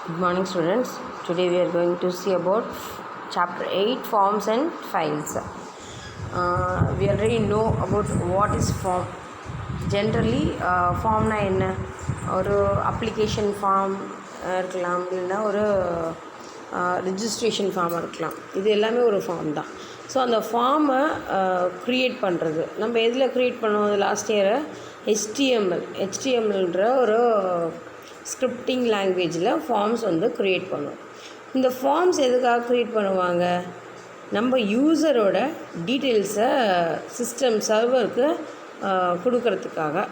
Good morning, students. Today we are going to see about chapter 8, forms and files. We already know about what is form. Generally, form na enna ஒரு application form இருக்கலாம், இல்லைன்னா ஒரு registration form இருக்கலாம். இது எல்லாமே ஒரு form தான். So அந்த ஃபார்மை க்ரியேட் பண்ணுறது நம்ம எதில் க்ரியேட் பண்ணுவோம்? லாஸ்ட் இயரை ஹெச்டிஎம்எல்ன்ற ஒரு ஸ்கிரிப்டிங் லாங்குவேஜில் ஃபார்ம்ஸ் வந்து க்ரியேட் பண்ணுவோம். இந்த ஃபார்ம்ஸ் எதுக்காக க்ரியேட் பண்ணுவாங்க? நம்ம யூஸரோட டீட்டெயில்ஸை சிஸ்டம் சர்வருக்கு கொடுக்கறதுக்காக,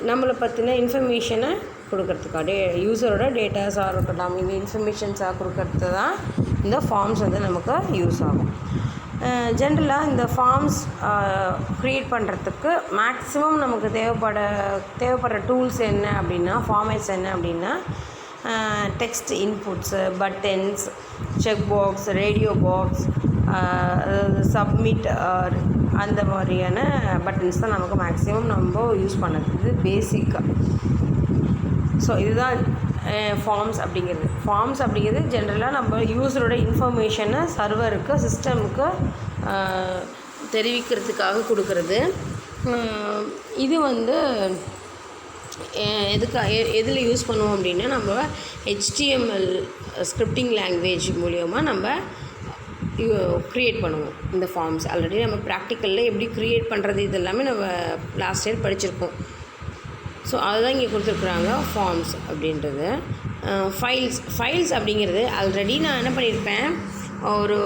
நம்மளை பற்றின இன்ஃபர்மேஷனை கொடுக்கறதுக்காக, யூஸரோட டேட்டாஸாக இருக்கலாம், இந்த இன்ஃபர்மேஷன்ஸாக கொடுக்கறது தான் இந்த ஃபார்ம்ஸ் வந்து நமக்கு யூஸ் ஆகும். ஜென்ரலாக இந்த ஃபார்ம்ஸ் க்ரியேட் பண்ணுறதுக்கு மேக்ஸிமம் நமக்கு தேவைப்படுற டூல்ஸ் என்ன அப்படின்னா, ஃபார்மேட்ஸ் என்ன அப்படின்னா, text inputs, buttons, check box, radio box, submit, அந்த மாதிரியான பட்டன்ஸ் தான் நமக்கு மேக்ஸிமம் நம்ம யூஸ் பண்ணுறது. இது பேசிக்காக. ஸோ இதுதான் ஃபார்ம்ஸ் அப்படிங்கிறது ஜென்ரலாக நம்ம யூஸரோட இன்ஃபர்மேஷனை சர்வருக்கு, சிஸ்டமுக்கு தெரிவிக்கிறதுக்காக கொடுக்குறது. இது வந்து எதில் யூஸ் பண்ணுவோம் அப்படின்னா, நம்ம HTML ஸ்கிரிப்டிங் லாங்குவேஜ் மூலிமா நம்ம க்ரியேட் பண்ணுவோம் இந்த ஃபார்ம்ஸ். ஆல்ரெடி நம்ம ப்ராக்டிக்கலில் எப்படி க்ரியேட் பண்ணுறது இது எல்லாமே நம்ம லாஸ்ட் இயர் படிச்சிருக்கோம். ஸோ அதுதான் இங்கே கொடுத்துருக்குறாங்க ஃபார்ம்ஸ் அப்படின்றது. ஃபைல்ஸ் அப்படிங்கிறது ஆல்ரெடி நான் என்ன பண்ணியிருப்பேன், ஒரு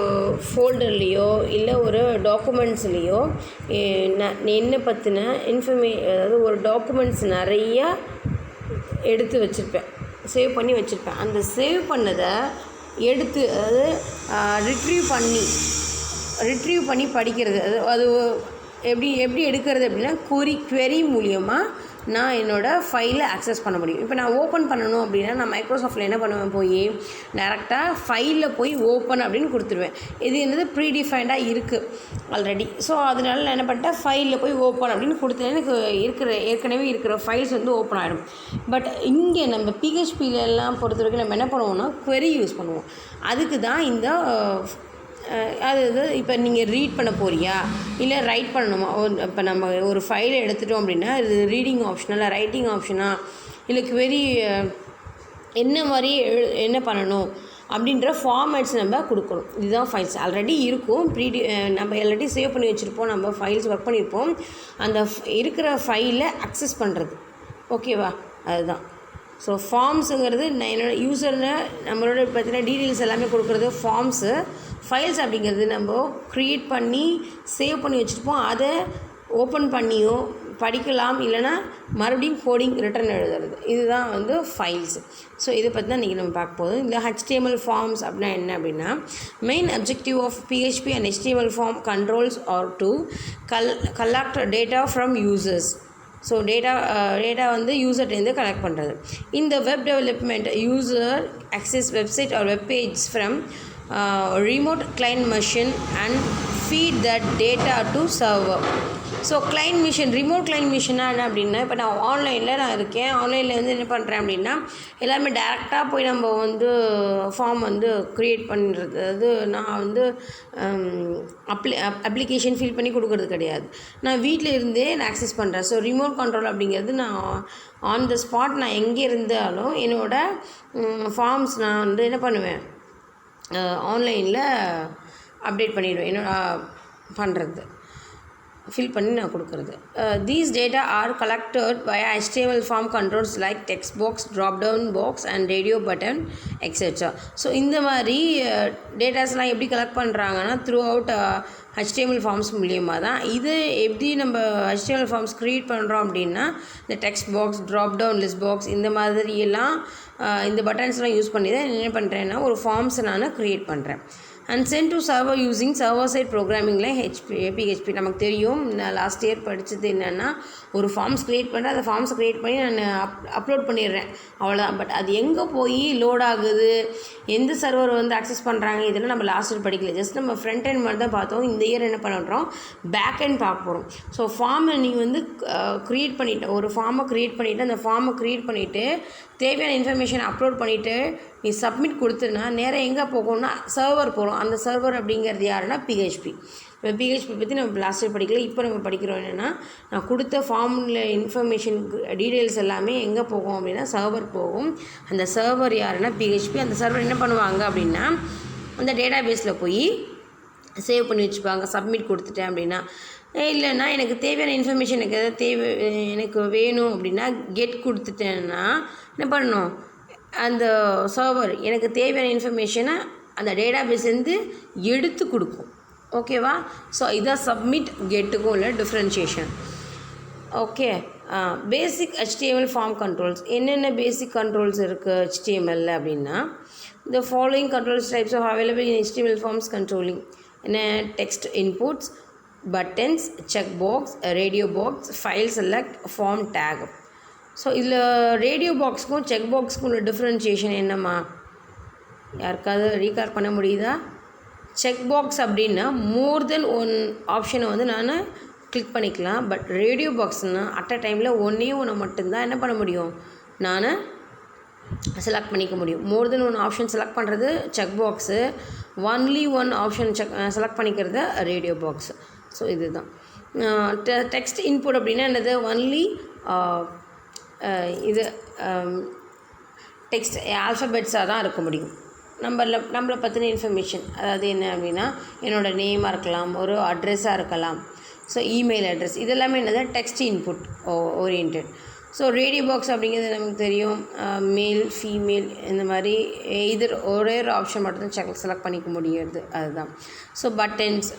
ஃபோல்டர்லேயோ இல்லை ஒரு டாக்குமெண்ட்ஸ்லேயோ என்ன பற்றின அதாவது ஒரு டாக்குமெண்ட்ஸ் நிறையா எடுத்து வச்சுருப்பேன், சேவ் பண்ணி வச்சுருப்பேன். அந்த சேவ் பண்ணதை எடுத்து, அதாவது ரிட்ரீவ் பண்ணி படிக்கிறது. அது எப்படி எடுக்கிறது அப்படின்னா, query மூலியமாக நான் என்னோடய ஃபைலை ஆக்சஸ் பண்ண முடியும். இப்போ நான் ஓப்பன் பண்ணணும் அப்படின்னா, நான் மைக்ரோசாஃப்ட்டில் என்ன பண்ணுவேன், போய் டேரெக்டாக ஃபைலில் போய் ஓப்பன் அப்படின்னு கொடுத்துருவேன். இது என்னது ப்ரீடிஃபைண்டாக இருக்குது ஆல்ரெடி. ஸோ அதனால நான் என்ன பண்ணிட்டேன், ஃபைலில் போய் ஓப்பன் அப்படின்னு கொடுத்தேன். எனக்கு ஏற்கனவே இருக்கிற ஃபைல்ஸ் வந்து ஓப்பன் ஆகிடும். பட் இங்கே நம்ம PHPலெல்லாம் பொறுத்த வரைக்கும் நம்ம என்ன பண்ணுவோம்னா, query யூஸ் பண்ணுவோம். அதுக்கு தான் இந்த அது இப்போ நீங்கள் ரீட் பண்ண போறியா இல்லை ரைட் பண்ணணுமா? இப்போ நம்ம ஒரு ஃபைலை எடுத்துட்டோம் அப்படின்னா, இது ரீடிங் ஆப்ஷனா இல்லை ரைட்டிங் ஆப்ஷனா, இல்லை query என்ன மாதிரி என்ன பண்ணணும் அப்படின்ற ஃபார்மேட்ஸ் நம்ம கொடுக்கணும். இதுதான் ஃபைல்ஸ். ஆல்ரெடி இருக்கும், நம்ம ஆல்ரெடி சேவ் பண்ணி வச்சுருப்போம், நம்ம ஃபைல்ஸ் ஒர்க் பண்ணியிருப்போம். அந்த இருக்கிற ஃபைலை அக்சஸ் பண்ணுறது, ஓகேவா? அதுதான். ஸோ ஃபார்ம்ஸுங்கிறது என்னோடய யூஸர்னு நம்மளோட பற்றின டீட்டெயில்ஸ் எல்லாமே கொடுக்குறது ஃபார்ம்ஸு. ஃபைல்ஸ் அப்படிங்கிறது நம்ம க்ரியேட் பண்ணி சேவ் பண்ணி வச்சுருப்போம், அதை ஓப்பன் பண்ணியோ படிக்கலாம், இல்லைனா மறுபடியும் கோடிங் ரிட்டர்ன் எழுதுறது. இதுதான் வந்து ஃபைல்ஸ். ஸோ இதை பற்றி தான் இன்றைக்கி நம்ம பார்க்க போதும். இந்த HTML ஃபார்ம்ஸ் அப்படின்னா என்ன அப்படின்னா, main objective of PHP and HTML form controls are to collect data from users. So data வந்து யூசர்லேருந்து கலெக்ட் பண்ணுறது. இந்த web development user access website or web page from remote client machine and feed that data to server. So client machine, remote client மிஷினாக என்ன அப்படின்னா, இப்போ நான் ஆன்லைனில் இருக்கேன். ஆன்லைனில் வந்து என்ன பண்ணுறேன் அப்படின்னா, எல்லாமே டேரெக்டாக போய் நம்ம வந்து ஃபார்ம் வந்து க்ரியேட் பண்ணுறது. அது நான் வந்து அப்ளிகேஷன் ஃபில் பண்ணி கொடுக்குறது கிடையாது. நான் வீட்டில் இருந்தே நான் ஆக்சஸ் பண்ணுறேன். ஸோ ரிமோட் கண்ட்ரோல் அப்படிங்கிறது நான் ஆன் த ஸ்பாட் நான் எங்கே இருந்தாலும் என்னோடய ஃபார்ம்ஸ் நான் வந்து என்ன பண்ணுவேன், ஆன்லைனில் அப்டேட் பண்ணிவிடுவேன். என்னோட பண்ணுறது ஃபில் பண்ணி நான் கொடுக்குறது. These data are collected by HTML form controls like text box, drop down box and radio button etcetera. So இந்த மாதிரி டேட்டாஸ்லாம் எப்படி கலெக்ட் பண்ணுறாங்கன்னா, த்ரூ அவுட் HTML ஃபார்ம்ஸ் மூலியமாக தான். இது எப்படி நம்ம HTML ஃபார்ம்ஸ் க்ரியேட் பண்ணுறோம் அப்படின்னா, இந்த text box, drop down list box, இந்த மாதிரியெல்லாம் இந்த பட்டன்ஸ்லாம் யூஸ் பண்ணி தான் என்ன பண்ணுறேன்னா ஒரு ஃபார்ம்ஸை நான் க்ரியேட் பண்ணுறேன். And send to server using server side ப்ரோக்ராமிங்கில் PHP. நமக்கு தெரியும், நான் லாஸ்ட் இயர் படித்தது என்னென்னா, ஒரு ஃபார்ம்ஸ் க்ரியேட் பண்ணுறேன், அந்த ஃபார்ம்ஸ் க்ரியேட் பண்ணி நான் அப்லோட் பண்ணிடுறேன், அவ்வளோதான். பட் அது எங்கே போய் லோட் ஆகுது, எந்த சர்வர் வந்து அக்சஸ் பண்ணுறாங்க, இதெல்லாம் நம்ம லாஸ்ட் இயர் படிக்கல. ஜஸ்ட் நம்ம ஃப்ரண்ட் எண்ட் மட்டும் தான் பார்த்தோம். இந்த இயர் என்ன பண்ணுறோம், பேக் எண்ட் பார்க்க போகிறோம். ஸோ ஃபார்மை நீங்கள் வந்து க்ரியேட் பண்ணிவிட்டு, ஒரு ஃபார்மை க்ரியேட் பண்ணிவிட்டு, அந்த ஃபார்மை க்ரியேட் பண்ணிவிட்டு தேவையான இன்ஃபர்மேஷன் அப்லோட் பண்ணிவிட்டு நீ சப்மிட் கொடுத்துனா நேராக எங்கே போகும்னா சர்வர் போகிறோம். அந்த சர்வர் அப்படிங்கிறது யாருன்னா பிஹெச்பி. இப்போ பிஹெச்பி பற்றி நம்ம லாஸ்ட் இயர் படிக்கல. இப்போ நம்ம படிக்கிறோம் என்னென்னா, நான் கொடுத்த ஃபார்மில் இன்ஃபர்மேஷன் டீட்டெயில்ஸ் எல்லாமே எங்கே போகும் அப்படின்னா சர்வர் போகும். அந்த சர்வர் யாருன்னா பிஹெச்பி. அந்த சர்வர் என்ன பண்ணுவாங்க அப்படின்னா, அந்த டேட்டா பேஸில் போய் சேவ் பண்ணி வச்சுப்பாங்க. சப்மிட் கொடுத்துட்டேன் அப்படின்னா. இல்லைன்னா எனக்கு தேவையான இன்ஃபர்மேஷன் எனக்கு எதாவது எனக்கு வேணும் அப்படின்னா கெட் கொடுத்துட்டேன்னா என்ன பண்ணணும், அந்த சர்வர் எனக்கு தேவையான இன்ஃபர்மேஷனை அந்த டேட்டா பேஸ்லேருந்து எடுத்து கொடுக்கும். ஓகேவா? ஸோ இதான் சப்மிட் கெட்டுக்கும் உள்ள டிஃப்ரென்ஷியேஷன். ஓகே. பேசிக் HTML ஃபார்ம் கண்ட்ரோல்ஸ். என்னென்ன பேசிக் கண்ட்ரோல்ஸ் இருக்குது HTML அப்படின்னா, the following controls types are available in HTML forms controlling. என்ன text inputs, buttons, checkbox, radio box, file select, form tag. So இதில் ரேடியோ பாக்ஸுக்கும் செக் பாக்ஸுக்கும் உள்ள differentiation என்னம்மா யாருக்காவது recall பண்ண முடியுதா? செக் பாக்ஸ் அப்படின்னா மோர் தென் ஒன் ஆப்ஷனை வந்து நான் கிளிக் பண்ணிக்கலாம். பட் ரேடியோ பாக்ஸ்னால் அட் அ டைமில் ஒன்றே ஒன்று மட்டும்தான் என்ன பண்ண முடியும், நான் செலக்ட் பண்ணிக்க முடியும். மோர் தென் ஒன் ஆப்ஷன் செலக்ட் பண்ணுறது check box, only one option select பண்ணிக்கிறது ரேடியோ பாக்ஸு. ஸோ இதுதான் டெக்ஸ்ட் இன்புட் அப்படின்னா என்னது, ஒன்லி இது டெக்ஸ்ட் ஆல்ஃபபெட்ஸாக தான் இருக்க முடியும். நம்மளை பற்றின இன்ஃபர்மேஷன், அதாவது என்ன அப்படின்னா என்னோடய நேமாக இருக்கலாம், ஒரு அட்ரெஸ்ஸாக இருக்கலாம், ஸோ இமெயில் அட்ரஸ், இதெல்லாமே என்னது text input orient. So radio box அப்படிங்கிறது நமக்கு தெரியும், மேல் ஃபீமேல் இந்த மாதிரி இதர் ஒரே ஒரு ஆப்ஷன் மட்டும்தான் செலக்ட் பண்ணிக்க முடியாது, அதுதான். ஸோ பட்டன்ஸ்,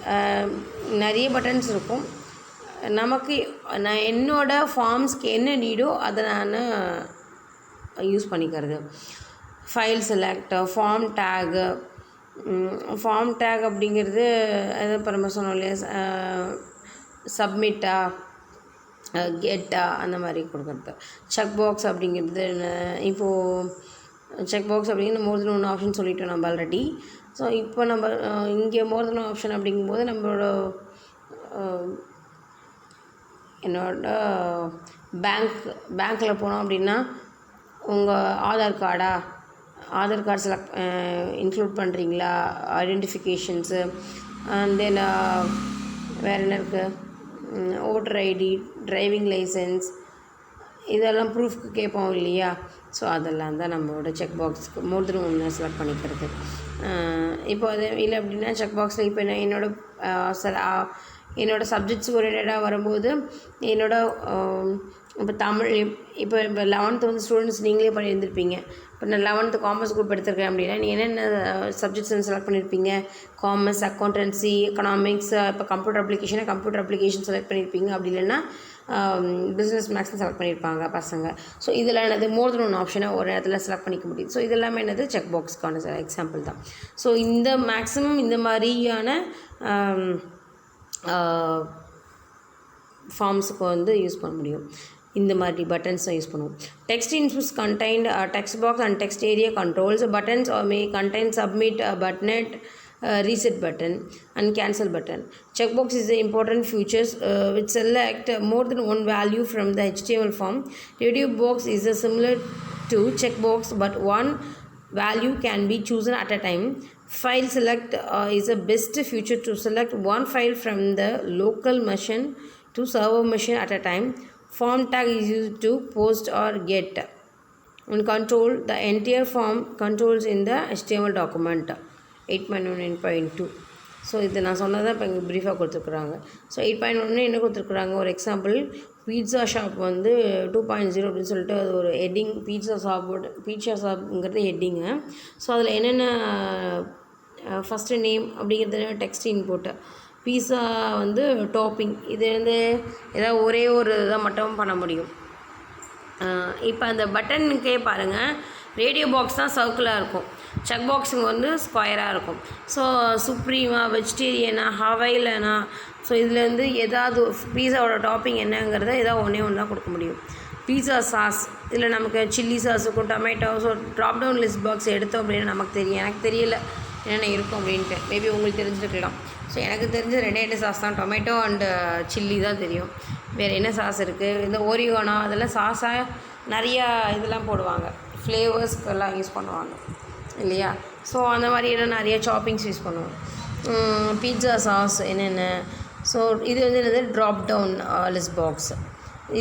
நிறைய பட்டன்ஸ் இருக்கும். நமக்கு நான் என்னோடய ஃபார்ம்ஸ்க்கு என்ன நீடோ அதை நான் யூஸ் பண்ணிக்கிறது. File select, form tag. Form tag அப்படிங்கிறது எதை இப்போ நம்ம சொன்னோம் இல்லையா, சப்மிட்டா கெட்டா அந்த மாதிரி கொடுக்குறது. செக் பாக்ஸ் அப்படிங்கிறது இப்போது செக் பாக்ஸ் அப்படிங்கிறது மோர் தென் ஒன் ஆப்ஷன் சொல்லிட்டோம் நம்ம ஆல்ரெடி. ஸோ இப்போ நம்ம இங்கே மோர் தென் ஒன் ஆப்ஷன் அப்படிங்கும்போது நம்மளோட பேங்க்கில் போனோம் அப்படின்னா உங்கள் ஆதார் கார்டு செலக்ட் இன்க்ளூட் பண்ணுறீங்களா, ஐடென்டிஃபிகேஷன்ஸு, அண்ட் தென் வேறு என்ன இருக்குது, ஓட்டர் ஐடி, டிரைவிங் லைசன்ஸ், இதெல்லாம் ப்ரூஃப்க்கு கேட்போம் இல்லையா. ஸோ அதெல்லாம் தான் நம்மளோட செக் பாக்ஸுக்கு மோர் தென் ஒன்று செலக்ட் பண்ணிக்கிறது. இப்போ அது இல்லை அப்படின்னா செக் பாக்ஸில் இப்போ என்னோடய சப்ஜெக்ட்ஸ் ஓரியன்டாக வரும்போது இப்போ தமிழ், இப்போ 11th வந்து ஸ்டூடெண்ட்ஸ் நீங்களே பண்ணியிருந்திருப்பீங்க. இப்போ நான் 11th காமர்ஸ் குரூப் எடுத்திருக்கேன் அப்படின்னா நீ என்னென்ன சப்ஜெக்ட்ஸ் செலக்ட் பண்ணியிருப்பீங்க, காமர்ஸ், அக்கௌண்டன்சி, எக்கனாமிக்ஸ், இப்போ கம்ப்யூட்டர் அப்ளிகேஷன் செலக்ட் பண்ணியிருப்பீங்க. அப்படி இல்லைன்னா பிஸ்னஸ் மேக்ஸ்னு செலக்ட் பண்ணியிருப்பாங்க பசங்க. ஸோ இதில் என்னது மோர் தென் ஒன் ஆப்ஷனை ஒரு இடத்துல செலக்ட் பண்ணிக்க முடியும். ஸோ இதெல்லாமே என்னது செக் பாக்ஸ்க்கான எக்ஸாம்பிள் தான். ஸோ இந்த மேக்ஸிமம் இந்த மாதிரியான ஃபார்ம்ஸுக்கு வந்து யூஸ் பண்ண முடியும். இந்த மாதிரி பட்டன்ஸ் தான் யூஸ் பண்ணுவோம். Text inputs contained text box and text area controls. Buttons May contain submit button, reset button and cancel button. Checkbox is the important features which select more than one value from the HTML form. Radio box is similar to checkbox but one value can be chosen at a time. File select is the best feature to select one file from the local machine to server machine at a time. Form tag is used to post or get and control the entire form controls in the HTML document. 8.1 8.2. So இது நான் சொன்னதான் இப்போ இங்கே ப்ரீஃபாக கொடுத்துருக்குறாங்க. So 8.1 என்ன கொடுத்துருக்குறாங்க, ஒரு example pizza shop வந்து 2.0 அப்படின்னு சொல்லிட்டு அது ஒரு ஹெட்டிங், பீட்சா ஷாப்புங்கிறது ஹெட்டிங்கு. ஸோ அதில் என்னென்ன ஃபஸ்ட்டு நேம் அப்படிங்கிறது டெக்ஸ்ட் இன்புட்டு, பீஸா வந்து டாப்பிங், இது வந்து ஏதாவது ஒரே ஒரு இதை மட்டும் பண்ண முடியும். இப்போ அந்த பட்டனுக்கே பாருங்கள், ரேடியோ பாக்ஸ் தான் சர்க்கிளாக இருக்கும், செக் பாக்ஸுங்க வந்து ஸ்கொயராக இருக்கும். ஸோ சுப்ரீமா, வெஜிடேரியனா, ஹவைலனா, ஸோ இதுலேருந்து ஏதாவது பீஸாவோட டாப்பிங் என்னங்கிறத ஏதாவது ஒன்று தான் கொடுக்க முடியும். பீஸா சாஸ், இதில் நமக்கு சில்லி சாஸ் இருக்கும், tomato. So drop down list box எடுத்தோம் அப்படின்னா நமக்கு தெரியும். எனக்கு தெரியல என்னென்ன இருக்கும் அப்படின்ட்டு, மேபி உங்களுக்கு தெரிஞ்சுருக்கலாம். ஸோ எனக்கு தெரிஞ்ச 2 சாஸ் தான், டொமேட்டோ அண்டு சில்லி தான் தெரியும். வேறு என்ன சாஸ் இருக்குது, இந்த ஓரியோனா அதெல்லாம் சாஸாக நிறையா இதெல்லாம் போடுவாங்க, ஃப்ளேவர்ஸ்க்கெல்லாம் யூஸ் பண்ணுவாங்க இல்லையா. ஸோ அந்த மாதிரியெல்லாம் நிறைய சாப்பிங்ஸ் யூஸ் பண்ணுவோம். பீட்சா சாஸ் என்னென்ன. ஸோ இது வந்து என்னது ட்ராப் டவுன் லிஸ்ட் பாக்ஸ்.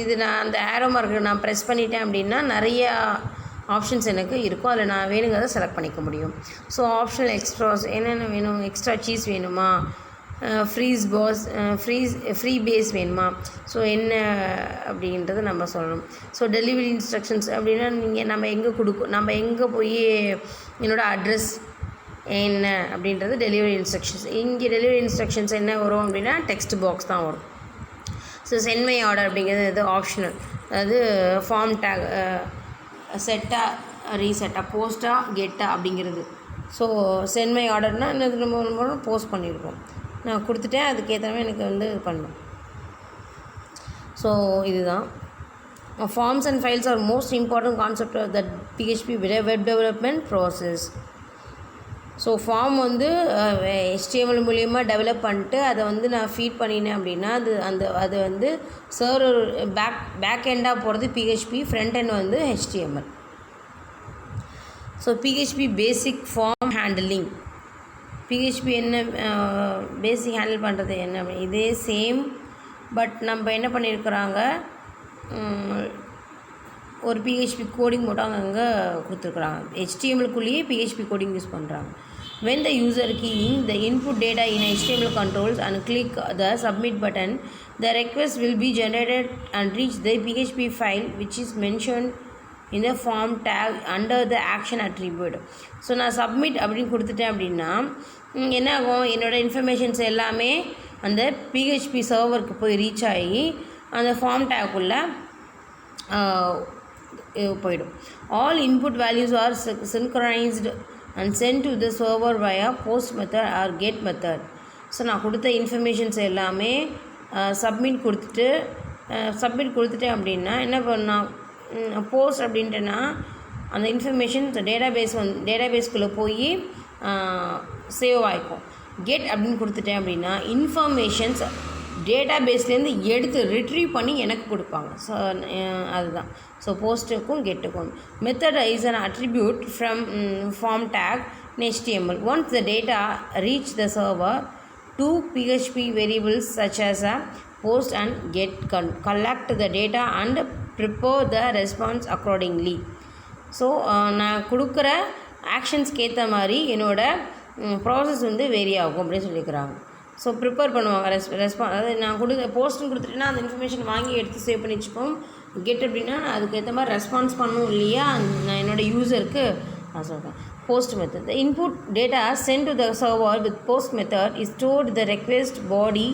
இது நான் அந்த ஏரோ மார்க்கை நான் ப்ரெஸ் பண்ணிட்டேன் அப்படின்னா நிறையா ஆப்ஷன்ஸ் எனக்கு இருக்கும். அதில் நான் வேணுங்கிறத செலக்ட் பண்ணிக்க முடியும். ஸோ ஆப்ஷனல் எக்ஸ்ட்ராஸ் என்னென்ன வேணும், எக்ஸ்ட்ரா சீஸ் வேணுமா, ஃப்ரீ பேஸ் வேணுமா, ஸோ என்ன அப்படின்றத நம்ம சொல்லணும். ஸோ டெலிவரி இன்ஸ்ட்ரக்ஷன்ஸ் அப்படின்னா நம்ம எங்கே போய் என்னோடய அட்ரஸ் என்ன அப்படின்றது டெலிவரி இன்ஸ்ட்ரக்ஷன்ஸ். இங்கே டெலிவரி இன்ஸ்ட்ரக்ஷன்ஸ் என்ன வரும் அப்படின்னா டெக்ஸ்ட் பாக்ஸ் தான் வரும். ஸோ சென்ட் மை ஆர்டர் அப்படிங்கிறது இது ஆப்ஷனல். அதாவது ஃபார்ம் டேக் செட்டா ரீசெட்டா போஸ்ட்டா கெட்டா அப்படிங்கிறது. ஸோ சென்ட் மை ஆர்டர்னால் என்னது நம்ம போஸ்ட் பண்ணியிருக்கோம், நான் கொடுத்துட்டேன், அதுக்கேற்ற மாதிரி எனக்கு வந்து பண்ணணும். ஸோ இதுதான் forms and files are most important concept of that PHP web development process. So form வந்து HTML மூலிமா டெவலப் பண்ணிட்டு அதை வந்து நான் ஃபீட் பண்ணினேன் அப்படின்னா அது வந்து சர்வர் பேக் எண்டாக போகிறது PHP, ஃப்ரண்ட் எண்ட் வந்து HTML. So PHP basic form handling. PHP என்ன பேசிக் ஹேண்டில் பண்ணுறது என்ன இதே சேம். பட் நம்ம என்ன பண்ணியிருக்கிறாங்க, ஒரு PHP கோடிங் மட்டும் அங்கே கொடுத்துருக்குறாங்க. HTML-க்குள்ளேயே PHP கோடிங் யூஸ் பண்ணுறாங்க. When the user keying the input data in HTML controls and click the submit button, the request will be generated and reach the PHP file which is mentioned in the form tag under the action attribute. So நான் submit அப்படின்னு கொடுத்துட்டேன் அப்படின்னா என்ன ஆகும், என்னோடய informations எல்லாமே அந்த PHP சர்வருக்கு போய் ரீச் ஆகி அந்த ஃபார்ம் டேக்குள்ளே போயிடும். All input values are synchronised and sent to the server via post method or get method. So நான் கொடுத்த இன்ஃபர்மேஷன்ஸ் எல்லாமே சப்மிட் கொடுத்துட்டேன் அப்படின்னா என்ன பண்ணால் போஸ்ட் அப்படின்ட்டுனா அந்த இன்ஃபர்மேஷன் டேட்டாபேஸ்க்குள்ளே போய் சேவ் ஆகிக்கும். கெட் அப்படின்னு கொடுத்துட்டேன் அப்படின்னா இன்ஃபர்மேஷன்ஸ் டேட்டாபேஸ்லேருந்து எடுத்து ரிட்ரீவ் பண்ணி எனக்கு கொடுப்பாங்க. ஸோ அதுதான். ஸோ போஸ்ட்டுக்கும் கெட்டுக்கும். Method is an attribute from form tag in HTML. Once the data reach the server, two PHP variables such as a post and get collect the data and prepare the response accordingly. So நான் கொடுக்குற ஆக்ஷன்ஸ்க்கு ஏற்ற மாதிரி என்னோடய process வந்து vary ஆகும் அப்படின்னு சொல்லிக்கிறாங்க. So prepare பண்ணுவாங்க அதாவது நான் போஸ்ட்டுன்னு கொடுத்துட்டேன்னா அந்த இன்ஃபர்மேஷன் வாங்கி எடுத்து சேவ் பண்ணி வச்சுப்போம். கெட் அப்படின்னா நான் அதுக்கேற்ற மாதிரி ரெஸ்பான்ஸ் பண்ணணும் இல்லையா நான் என்னோடய யூஸருக்கு நான் சொல்கிறேன். Post method. The input data sent to the server with post method is stored the request body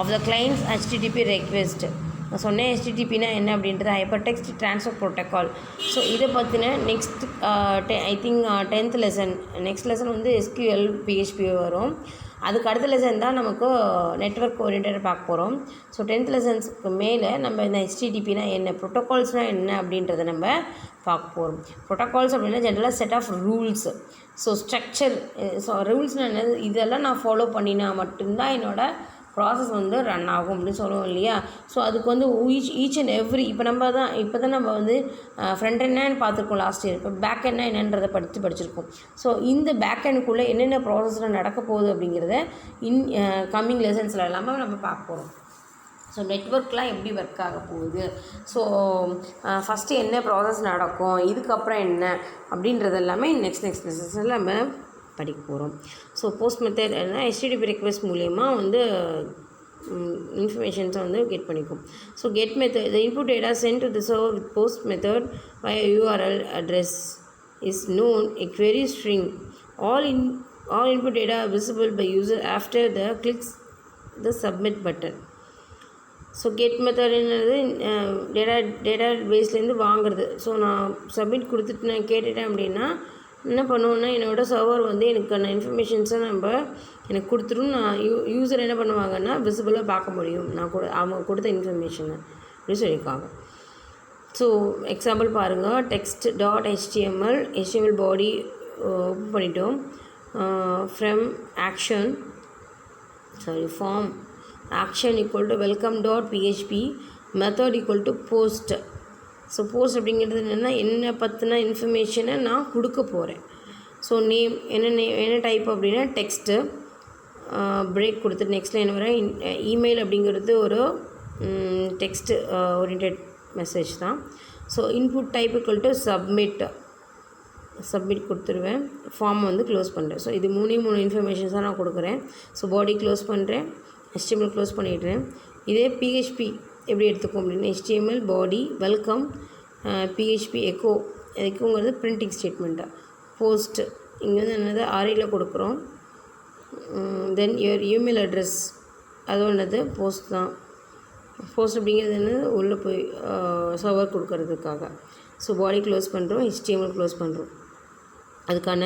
of the client's HTTP request. நான் சொன்னேன் HTTPனா என்ன அப்படின்றது hyper text transfer protocol. So இதை பற்றின next I think 10th lesson next lesson வந்து SQL PHP வரும். அதுக்கு அடுத்த லெசன் தான் நமக்கு நெட்வொர்க் ஓரியன்டட் பார்க்க போகிறோம். ஸோ 10th லெசன்ஸுக்கு மேலே நம்ம இந்த HTTPனா என்ன, ப்ரோட்டோகால்ஸ்னால் என்ன அப்படின்றத நம்ம பார்க்க போகிறோம். ப்ரோட்டோகால்ஸ் அப்படின்னா ஜென்ரலாக set of rules. So structure. So ரூல்ஸ்னால் என்னது, இதெல்லாம் நான் ஃபாலோ பண்ணினா மட்டும்தான் என்னோடய ப்ராசஸ் வந்து ரன் ஆகும் அப்படின்னு சொல்லுவோம் இல்லையா. ஸோ அதுக்கு வந்து ஈச் அண்ட் எவ்ரி இப்போ தான் நம்ம வந்து ஃப்ரண்ட் என்னன்னு பார்த்துருக்கோம் லாஸ்ட் இயர். இப்போ பேக் என்ன என்னன்றதை படிச்சிருக்கோம். ஸோ இந்த பேக் எண்டுக்குள்ளே என்னென்ன ப்ராசஸில் நடக்க போகுது அப்படிங்கிறத கம்மிங் லெசன்ஸில் எல்லாமே நம்ம பார்க்க போகிறோம். ஸோ நெட்வொர்க்லாம் எப்படி ஒர்க் ஆக போகுது, ஸோ ஃபஸ்ட்டு என்ன ப்ராசஸ் நடக்கும், இதுக்கப்புறம் என்ன அப்படின்றது எல்லாமே நெக்ஸ்ட் லெசன்ஸில் நம்ம படிக்க போகிறோம். ஸோ போஸ்ட் மெத்தட் என்ன HTTP ரெக்வெஸ்ட் மூலயமா வந்து இன்ஃபர்மேஷன்ஸை வந்து கெட் பண்ணிக்கும். So get method the input data sent to the server with post method via URL address is known a query string. All input data are visible by user after the clicks the submit button. So get method என்னது data பேஸ்லேருந்து வாங்குறது. So நான் submit கொடுத்துட்டு நான் கேட்டுட்டேன் அப்படின்னா என்ன பண்ணுவோன்னா என்னோடய சர்வர் வந்து எனக்கான இன்ஃபர்மேஷன்ஸை எனக்கு கொடுத்துரும். நான் யூசர் என்ன பண்ணுவாங்கன்னா விசிபிளாக பார்க்க முடியும் அவங்க கொடுத்த இன்ஃபர்மேஷனை அப்படின்னு சொல்லியிருக்காங்க. ஸோ எக்ஸாம்பிள் பாருங்கள். HTML பாடி ஓப்பன் பண்ணிட்டோம். From form action equal to welcome.php, method equal to post so post அப்படிங்கிறது என்னென்னா என்ன பற்றின இன்ஃபர்மேஷனை நான் கொடுக்க போகிறேன். ஸோ நேம் என்ன டைப் அப்படின்னா டெக்ஸ்ட்டு பிரேக் கொடுத்துட்டு நெக்ஸ்ட்டில் என்ன வர இமெயில் அப்படிங்கிறது ஒரு டெக்ஸ்ட் ஓரியன்ட் மெசேஜ் தான். So input type equal to submit கொடுத்துருவேன். ஃபார்ம் வந்து க்ளோஸ் பண்ணுறேன். ஸோ இது 3 இன்ஃபர்மேஷன்ஸ் தான் நான் கொடுக்குறேன். ஸோ பாடி க்ளோஸ் பண்ணுறேன், HTML க்ளோஸ் பண்ணிடுறேன். இதே PHP எப்படி எடுத்துக்கும் அப்படின்னா HTML பாடி வெல்கம் PHP எக்கோங்கிறது பிரிண்டிங் ஸ்டேட்மெண்ட்டு. போஸ்ட்டு இங்கே வந்து என்னது REயில் கொடுக்குறோம். தென் இமெயில் அட்ரஸ் அது ஒன்றது போஸ்ட் தான். போஸ்ட் அப்படிங்கிறது என்னது உள்ளே போய் சர்வர் கொடுக்கறதுக்காக. ஸோ பாடி க்ளோஸ் பண்ணுறோம், HTML க்ளோஸ் பண்ணுறோம். அதுக்கான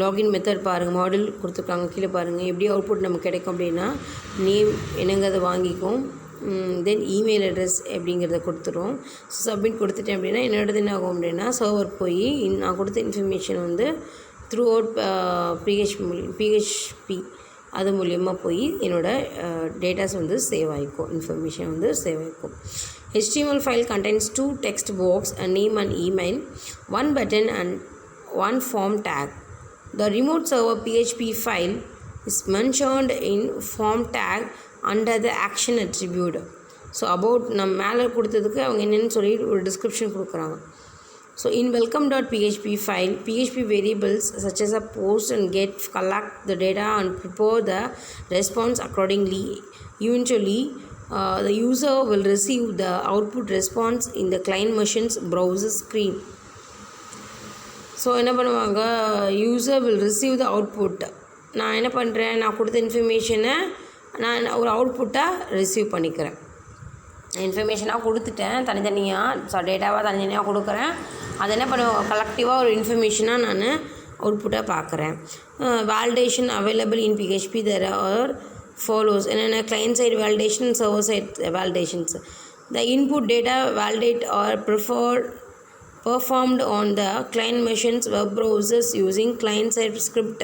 லாகின் மெத்தட் பாருங்கள், மாடல் கொடுத்துருக்காங்க கீழே பாருங்கள். எப்படி அவுட்புட் நமக்கு கிடைக்கும் அப்படின்னா நேம் என்னங்கிறத வாங்கிக்கும். தென் இமெயில் அட்ரஸ் அப்படிங்கிறத கொடுத்துரும். ஸோ சப்மிட் கொடுத்துட்டேன் அப்படின்னா என்னோடது என்ன ஆகும் அப்படின்னா சர்வர் போய் நான் கொடுத்த இன்ஃபர்மேஷன் வந்து த்ரூ அவுட் PHP அது மூலயமா போய் என்னோடய டேட்டாஸ் வந்து சேவ் ஆகிக்கும், இன்ஃபர்மேஷன் வந்து சேவ் ஆகிக்கும். HTML file contains 2 text box, a name and email, 1 button and 1 form tag. The remote server PHP file is mentioned in form tag under the action attribute. So about நம்ம மேலே கொடுத்ததுக்கு அவங்க என்னென்னு சொல்லி ஒரு description கொடுக்குறாங்க. So in welcome.php file, PHP variables such as a post and get collect the data and prepare the response accordingly. Eventually, the user will receive the output response in the client machine's browser screen. So என்ன பண்ணுவாங்க, user will receive the output. நான் என்ன பண்ணுறேன், நான் கொடுத்த இன்ஃபர்மேஷனை நான் ஒரு அவுட்புட்டாக ரிசீவ் பண்ணிக்கிறேன். இன்ஃபர்மேஷனாக கொடுத்துட்டேன் தனித்தனியாக, டேட்டாவாக தனித்தனியாக கொடுக்குறேன். அதை என்ன பண்ணுவேன், கலெக்டிவாக ஒரு இன்ஃபர்மேஷனாக நான் அவுட்புட்டாக பார்க்குறேன். Validation available in PHP there are follows. என்னென்ன client side validation, server side validations. The input data validate or performed on the client machine's web browsers using client side script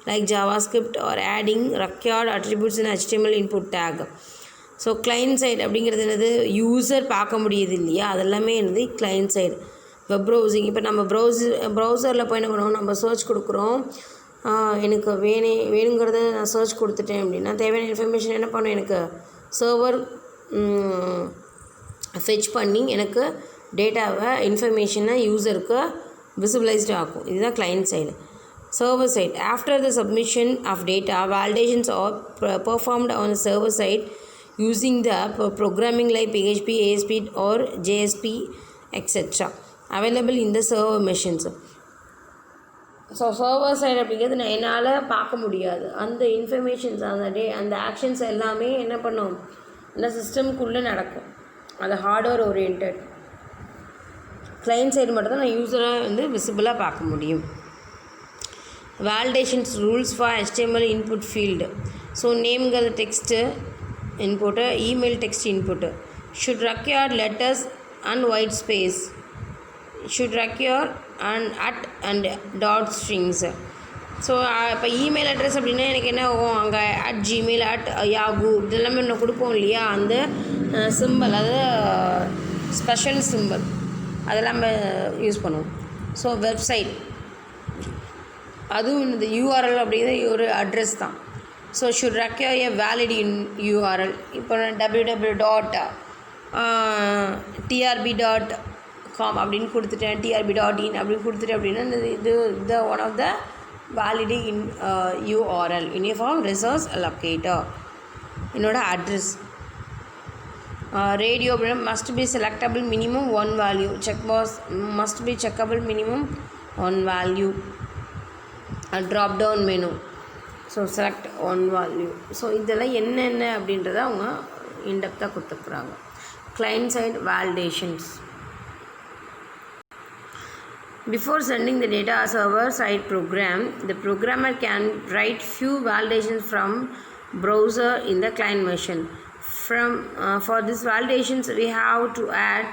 like JavaScript or adding required attributes in HTML input tag. So client side அப்படிங்கிறது என்னது, user பார்க்க முடியுது இல்லையா, அதெல்லாமே என்னது client side. Web browsing, இப்போ நம்ம ப்ரௌசரில் போய் என்ன பண்ணுவோம், நம்ம சர்ச் கொடுக்குறோம். எனக்கு வேணுங்கிறத நான் சர்ச் கொடுத்துட்டேன் அப்படின்னா தேவையான இன்ஃபர்மேஷன் என்ன பண்ணும், எனக்கு சர்வர் ஃபெச் பண்ணி எனக்கு டேட்டாவை இன்ஃபர்மேஷனை யூசருக்கு விசிபிளைஸ்டு ஆகும். இதுதான் client side. server side, after the submission of data, validations are performed on the server side using the programming like PHP, ASP or JSP etc. available in the server machines. So server side அப்படிங்கிறது நான் என்னால் பார்க்க முடியாது. அந்த informations அந்த actions எல்லாமே என்ன பண்ணும், அந்த சிஸ்டம்குள்ளே நடக்கும். அது ஹார்ட்வேர் ஓரியன்ட். கிளைண்ட் சைடு மட்டும் தான் நான் யூஸராக வந்து விசிபிளாக பார்க்க முடியும். Validations rules for HTML input field. So நேம்ங்கிற text input, email text input should require letters and white space, should require and at and dot strings. So இப்போ இமெயில் அட்ரஸ் அப்படின்னா எனக்கு என்ன ஆகும், அங்கே @gmail @yahoo இதெல்லாமே ஒன்று கொடுப்போம் இல்லையா, அந்த சிம்பிள், அது ஸ்பெஷல் சிம்பிள் அதெல்லாம் நம்ம யூஸ் பண்ணுவோம். ஸோ வெப்சைட் அதுவும் இந்த URL அப்படிங்கிறது ஒரு அட்ரஸ் தான். So should require a valid in URL. இப்போ www.trb.com அப்படின்னு கொடுத்துட்டேன், trb.in அப்படின்னு கொடுத்துட்டேன் அப்படின்னா இது one of the valid in URL uniform resource locator. என்னோடய அட்ரஸ். ரேடியோ அப்படின்னா must be selectable minimum 1 value. Check box must be checkable minimum 1 value. Drop down menu, so select 1 value. So இதெல்லாம் என்னென்ன அப்படின்றத அவங்க இன்டெப்த்தாக கொடுத்துருக்குறாங்க. Client side validations. Before sending the data server side program, the programmer can write few validations from browser in the client machine. For these validations, we have to add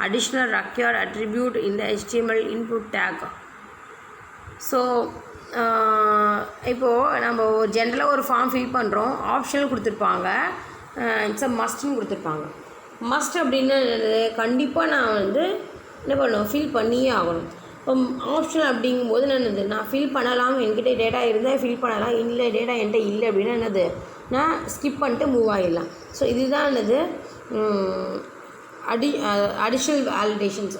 additional required attribute in the HTML input tag. So இப்போது நம்ம ஒரு ஜென்ரலாக ஒரு form fill பண்ணுறோம், optional கொடுத்துருப்பாங்க, it's a மஸ்ட்னு கொடுத்துருப்பாங்க. Must அப்படின்னா கண்டிப்பாக நான் வந்து என்ன பண்ணுவேன், ஃபில் பண்ணியே ஆகணும். இப்போ ஆப்ஷன் அப்படிங்கும்போது நான் ஃபில் பண்ணலாம், என்கிட்ட டேட்டா இருந்தால் ஃபில் பண்ணலாம், இல்லை டேட்டா என்கிட்ட இல்லை அப்படின்னா என்னது நான் ஸ்கிப் பண்ணிட்டு மூவ் ஆகிடலாம். ஸோ இதுதான் என்னது அடிஷ்னல் வேலிடேஷன்ஸ்.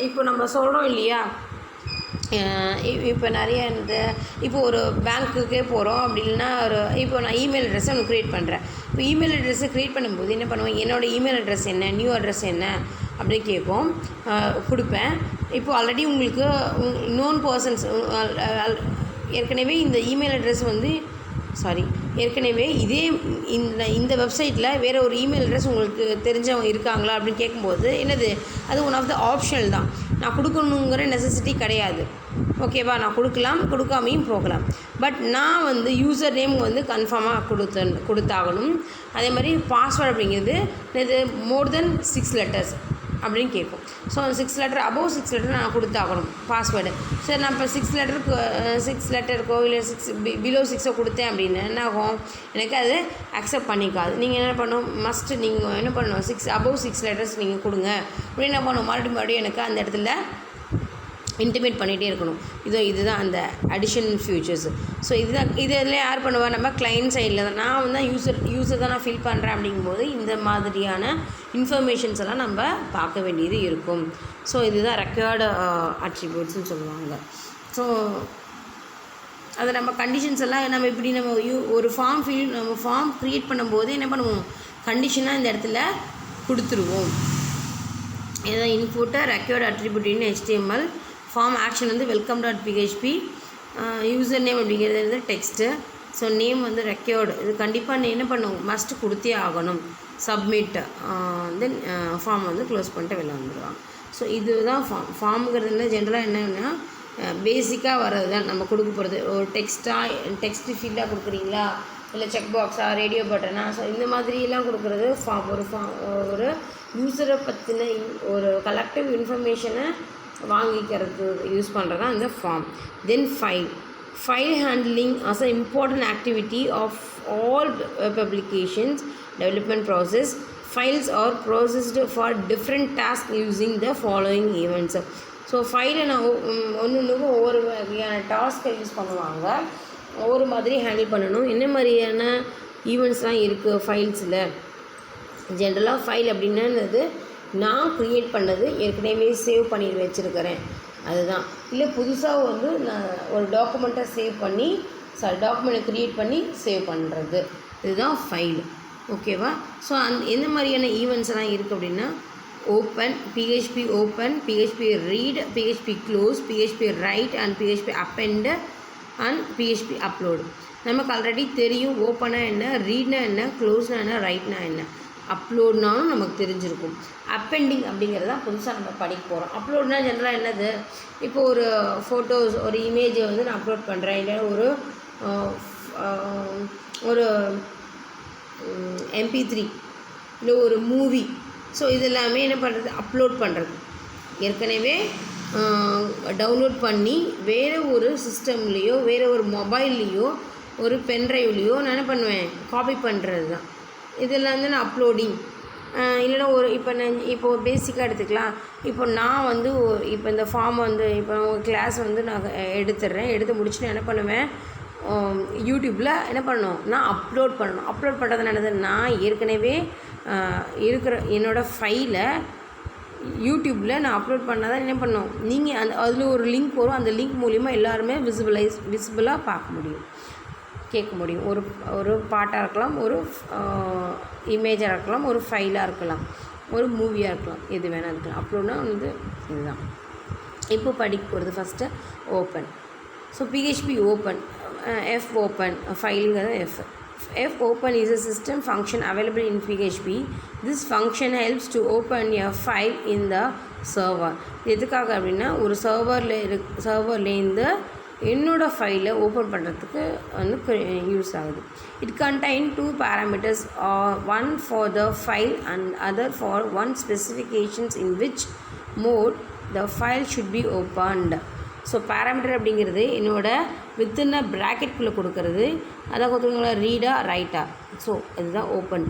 இப்போ நம்ம சொல்கிறோம் இல்லையா, இப்போ நிறைய இப்போ ஒரு பேங்க்குக்கே போகிறோம் அப்படின்னா இப்போ நான் இமெயில் அட்ரெஸை ஒன்று க்ரியேட் பண்ணுறேன். இப்போ இமெயில் அட்ரெஸை க்ரியேட் பண்ணும்போது என்ன பண்ணுவேன், என்னோடய இமெயில் அட்ரெஸ் என்ன, நியூ அட்ரெஸ் என்ன அப்படி கேட்கும், கொடுப்பேன். இப்போது ஆல்ரெடி உங்களுக்கு நோன் பர்சன்ஸ் ஏற்கனவே இந்த இமெயில் அட்ரெஸ் வந்து ஏற்கனவே இதே இந்த வெப்சைட்டில் வேறு ஒரு இமெயில் அட்ரெஸ் உங்களுக்கு தெரிஞ்சவங்க இருக்காங்களா அப்படின்னு கேட்கும்போது என்னது, அது ஒன் ஆஃப் த ஆப்ஷனல் தான். நான் கொடுக்கணுங்கிற நெசசிட்டி கிடையாது. ஓகேவா, நான் கொடுக்காமையும் போகலாம். பட் நான் வந்து யூசர் நேம் வந்து கன்ஃபார்மாக கொடுத்தாகணும். அதே மாதிரி பாஸ்வேர்டு அப்படிங்கிறது இது மோர் தென் 6 letters அப்படின்னு கேட்கும். ஸோ அந்த 6 letter அபோவ் 6 letter நான் கொடுத்தாகணும் பாஸ்வேர்டு. சரி, நான் இப்போ 6 லெட்டருக்கோ இல்லை பிலோ 6 கொடுத்தேன் அப்படின்னு என்ன ஆகும், எனக்கு அது அக்செப்ட் பண்ணிக்காது. நீங்கள் என்ன பண்ணணும், மஸ்ட்டு நீங்கள் என்ன பண்ணணும், அபோவ் 6 letters நீங்கள் கொடுங்க அப்படின்னு என்ன பண்ணணும், மறுபடியும் எனக்கு அந்த இடத்துல இன்டிமேட் பண்ணிகிட்டே இருக்கணும். இதுதான் அந்த அடிஷனல் ஃபியூச்சர்ஸ். ஸோ இதில் யார் பண்ணுவா, நம்ம கிளைண்ட் சைடில் தான். நான் வந்து யூஸர் தான் நான் ஃபில் பண்ணுறேன் அப்படிங்கும்போது இந்த மாதிரியான இன்ஃபர்மேஷன்ஸ் எல்லாம் நம்ம பார்க்க வேண்டியது இருக்கும். ஸோ இதுதான் ரெக்வயர்டு அட்ரிபியூட்ஸ்னு சொல்லுவாங்க. ஸோ அதை நம்ம கண்டிஷன்ஸ் எல்லாம் நம்ம இப்படி ஒரு ஃபார்ம் க்ரியேட் பண்ணும்போது என்ன பண்ணுவோம், கண்டிஷனாக இந்த இடத்துல கொடுத்துருவோம். இதான் இன்புட்டை ரெக்வயர்டு அட்ரிபியூட் இன் HTML. ஃபார்ம் ஆக்ஷன் வந்து welcome.php. யூசர் நேம் அப்படிங்கிறது வந்து டெக்ஸ்ட்டு. ஸோ நேம் வந்து ரெக்வயர்டு. இது கண்டிப்பாக என்ன பண்ணுவோம், மஸ்ட்டு கொடுத்தே ஆகணும். சப்மிட், தென் ஃபார்ம் வந்து க்ளோஸ் பண்ணிட்டு வெளில வந்துடுவாங்க. ஸோ இதுதான் ஃபார்முங்கிறதுல ஜென்ரலாக என்னென்னா பேசிக்காக வர்றது தான் நம்ம கொடுக்க போகிறது. ஒரு டெக்ஸ்ட் ஃபீல்டாக கொடுக்குறீங்களா, இல்லை செக் பாக்ஸா, ரேடியோ பட்டனா, ஸோ இந்த மாதிரியெல்லாம் கொடுக்குறது ஒரு யூஸரை பற்றின ஒரு கலெக்டிவ் இன்ஃபர்மேஷனை வாங்கிக்கிறதுக்கு யூஸ் பண்ணுறது தான் இந்த form. Then file handling as an important activity of all web applications development process. Files are processed for different tasks using the following events. So ஃபைலை நான் ஒன்றுக்கு ஒவ்வொரு வகையான டாஸ்க்கை யூஸ் பண்ணுவாங்க, ஒவ்வொரு மாதிரி ஹேண்டில் பண்ணணும். என்ன மாதிரியான ஈவெண்ட்ஸ்லாம் இருக்குது ஃபைல்ஸில். ஜென்ரலாக ஃபைல் அப்படின்னது நான் க்ரியேட் பண்ணது ஏற்கனவே சேவ் பண்ணி வச்சுருக்கிறேன் அதுதான். இல்லை புதுசாக வந்து நான் ஒரு டாக்குமெண்ட்டை டாக்குமெண்ட்டை க்ரியேட் பண்ணி சேவ் பண்ணுறது, இதுதான் ஃபைல். ஓகேவா. ஸோ எந்த மாதிரியான ஈவெண்ட்ஸ் எல்லாம் இருக்குது அப்படின்னா open, PHP open, PHP read, PHP close, PHP right and PHP append and PHP upload. நமக்கு ஆல்ரெடி தெரியும் ஓப்பனா என்ன, ரீட்னா என்ன, க்ளோஸ்னா என்ன, ரைட்னா என்ன, அப்லோட்னாலும் நமக்கு தெரிஞ்சிருக்கும். அப்பெண்டிங் அப்படிங்கிறது தான் புதுசாக நம்ம படிக்க போகிறோம். அப்லோட்னா ஜென்ரலாக என்னது, இப்போ ஒரு ஃபோட்டோஸ் ஒரு இமேஜை வந்து நான் அப்லோட் பண்ணுறேன், இல்லை ஒரு MP3 இல்லை ஒரு மூவி. ஸோ இது எல்லாமே என்ன பண்ணுறது, அப்லோட் பண்ணுறது. ஏற்கனவே டவுன்லோட் பண்ணி வேறு ஒரு சிஸ்டம்லேயோ வேறு ஒரு மொபைல்லையோ ஒரு பென்ட்ரைவ்லேயோ நான் என்ன பண்ணுவேன், காப்பி பண்ணுறது தான். இதெல்லாம் வந்து நான் அப்லோடிங். இல்லைன்னா இப்போ பேசிக்காக எடுத்துக்கலாம். இப்போ நான் வந்து இப்போ இந்த ஃபார்ம் வந்து இப்போ கிளாஸ் வந்து நான் எடுத்து முடிச்சுட்டு என்ன பண்ணுவேன், யூடியூப்பில் என்ன பண்ணணும், நான் அப்லோட் பண்ணணும். அப்லோட் பண்ணுறது என்னது, நான் ஏற்கனவே இருக்கிற என்னோடய ஃபைலை யூடியூப்பில் நான் அப்லோட் பண்ணால் தான் என்ன பண்ணணும், நீங்கள் அதில் ஒரு லிங்க் வரும், அந்த லிங்க் மூலிமா எல்லாருமே விசிபிளாக பார்க்க முடியும், கேட்க முடியும். ஒரு பாட்டாக இருக்கலாம், ஒரு இமேஜாக இருக்கலாம், ஒரு ஃபைலாக இருக்கலாம், ஒரு மூவியாக இருக்கலாம், எது வேணால் இருக்கலாம். அப்லோட்னா வந்து இதுதான். இப்போ படிக்க போகிறது first open. So PHP open, F open, ஃபைலுங்கிறது F open is a system function available in PHP. This function helps to open a file in the server. எதுக்காக அப்படின்னா ஒரு சர்வர்லேருந்து என்னோடய ஃபைலை ஓப்பன் பண்ணுறதுக்கு வந்து யூஸ் ஆகுது. It contains 2 parameters, one for the file and other for one specifications in which mode the file should be opened. So parameter அப்படிங்கிறது என்னோட வித்தின் ப்ராக்கெட்குள்ளே கொடுக்கறது, அதை கொடுத்துருங்களா ரீடா ரைட்டா. ஸோ இதுதான் ஓப்பன்.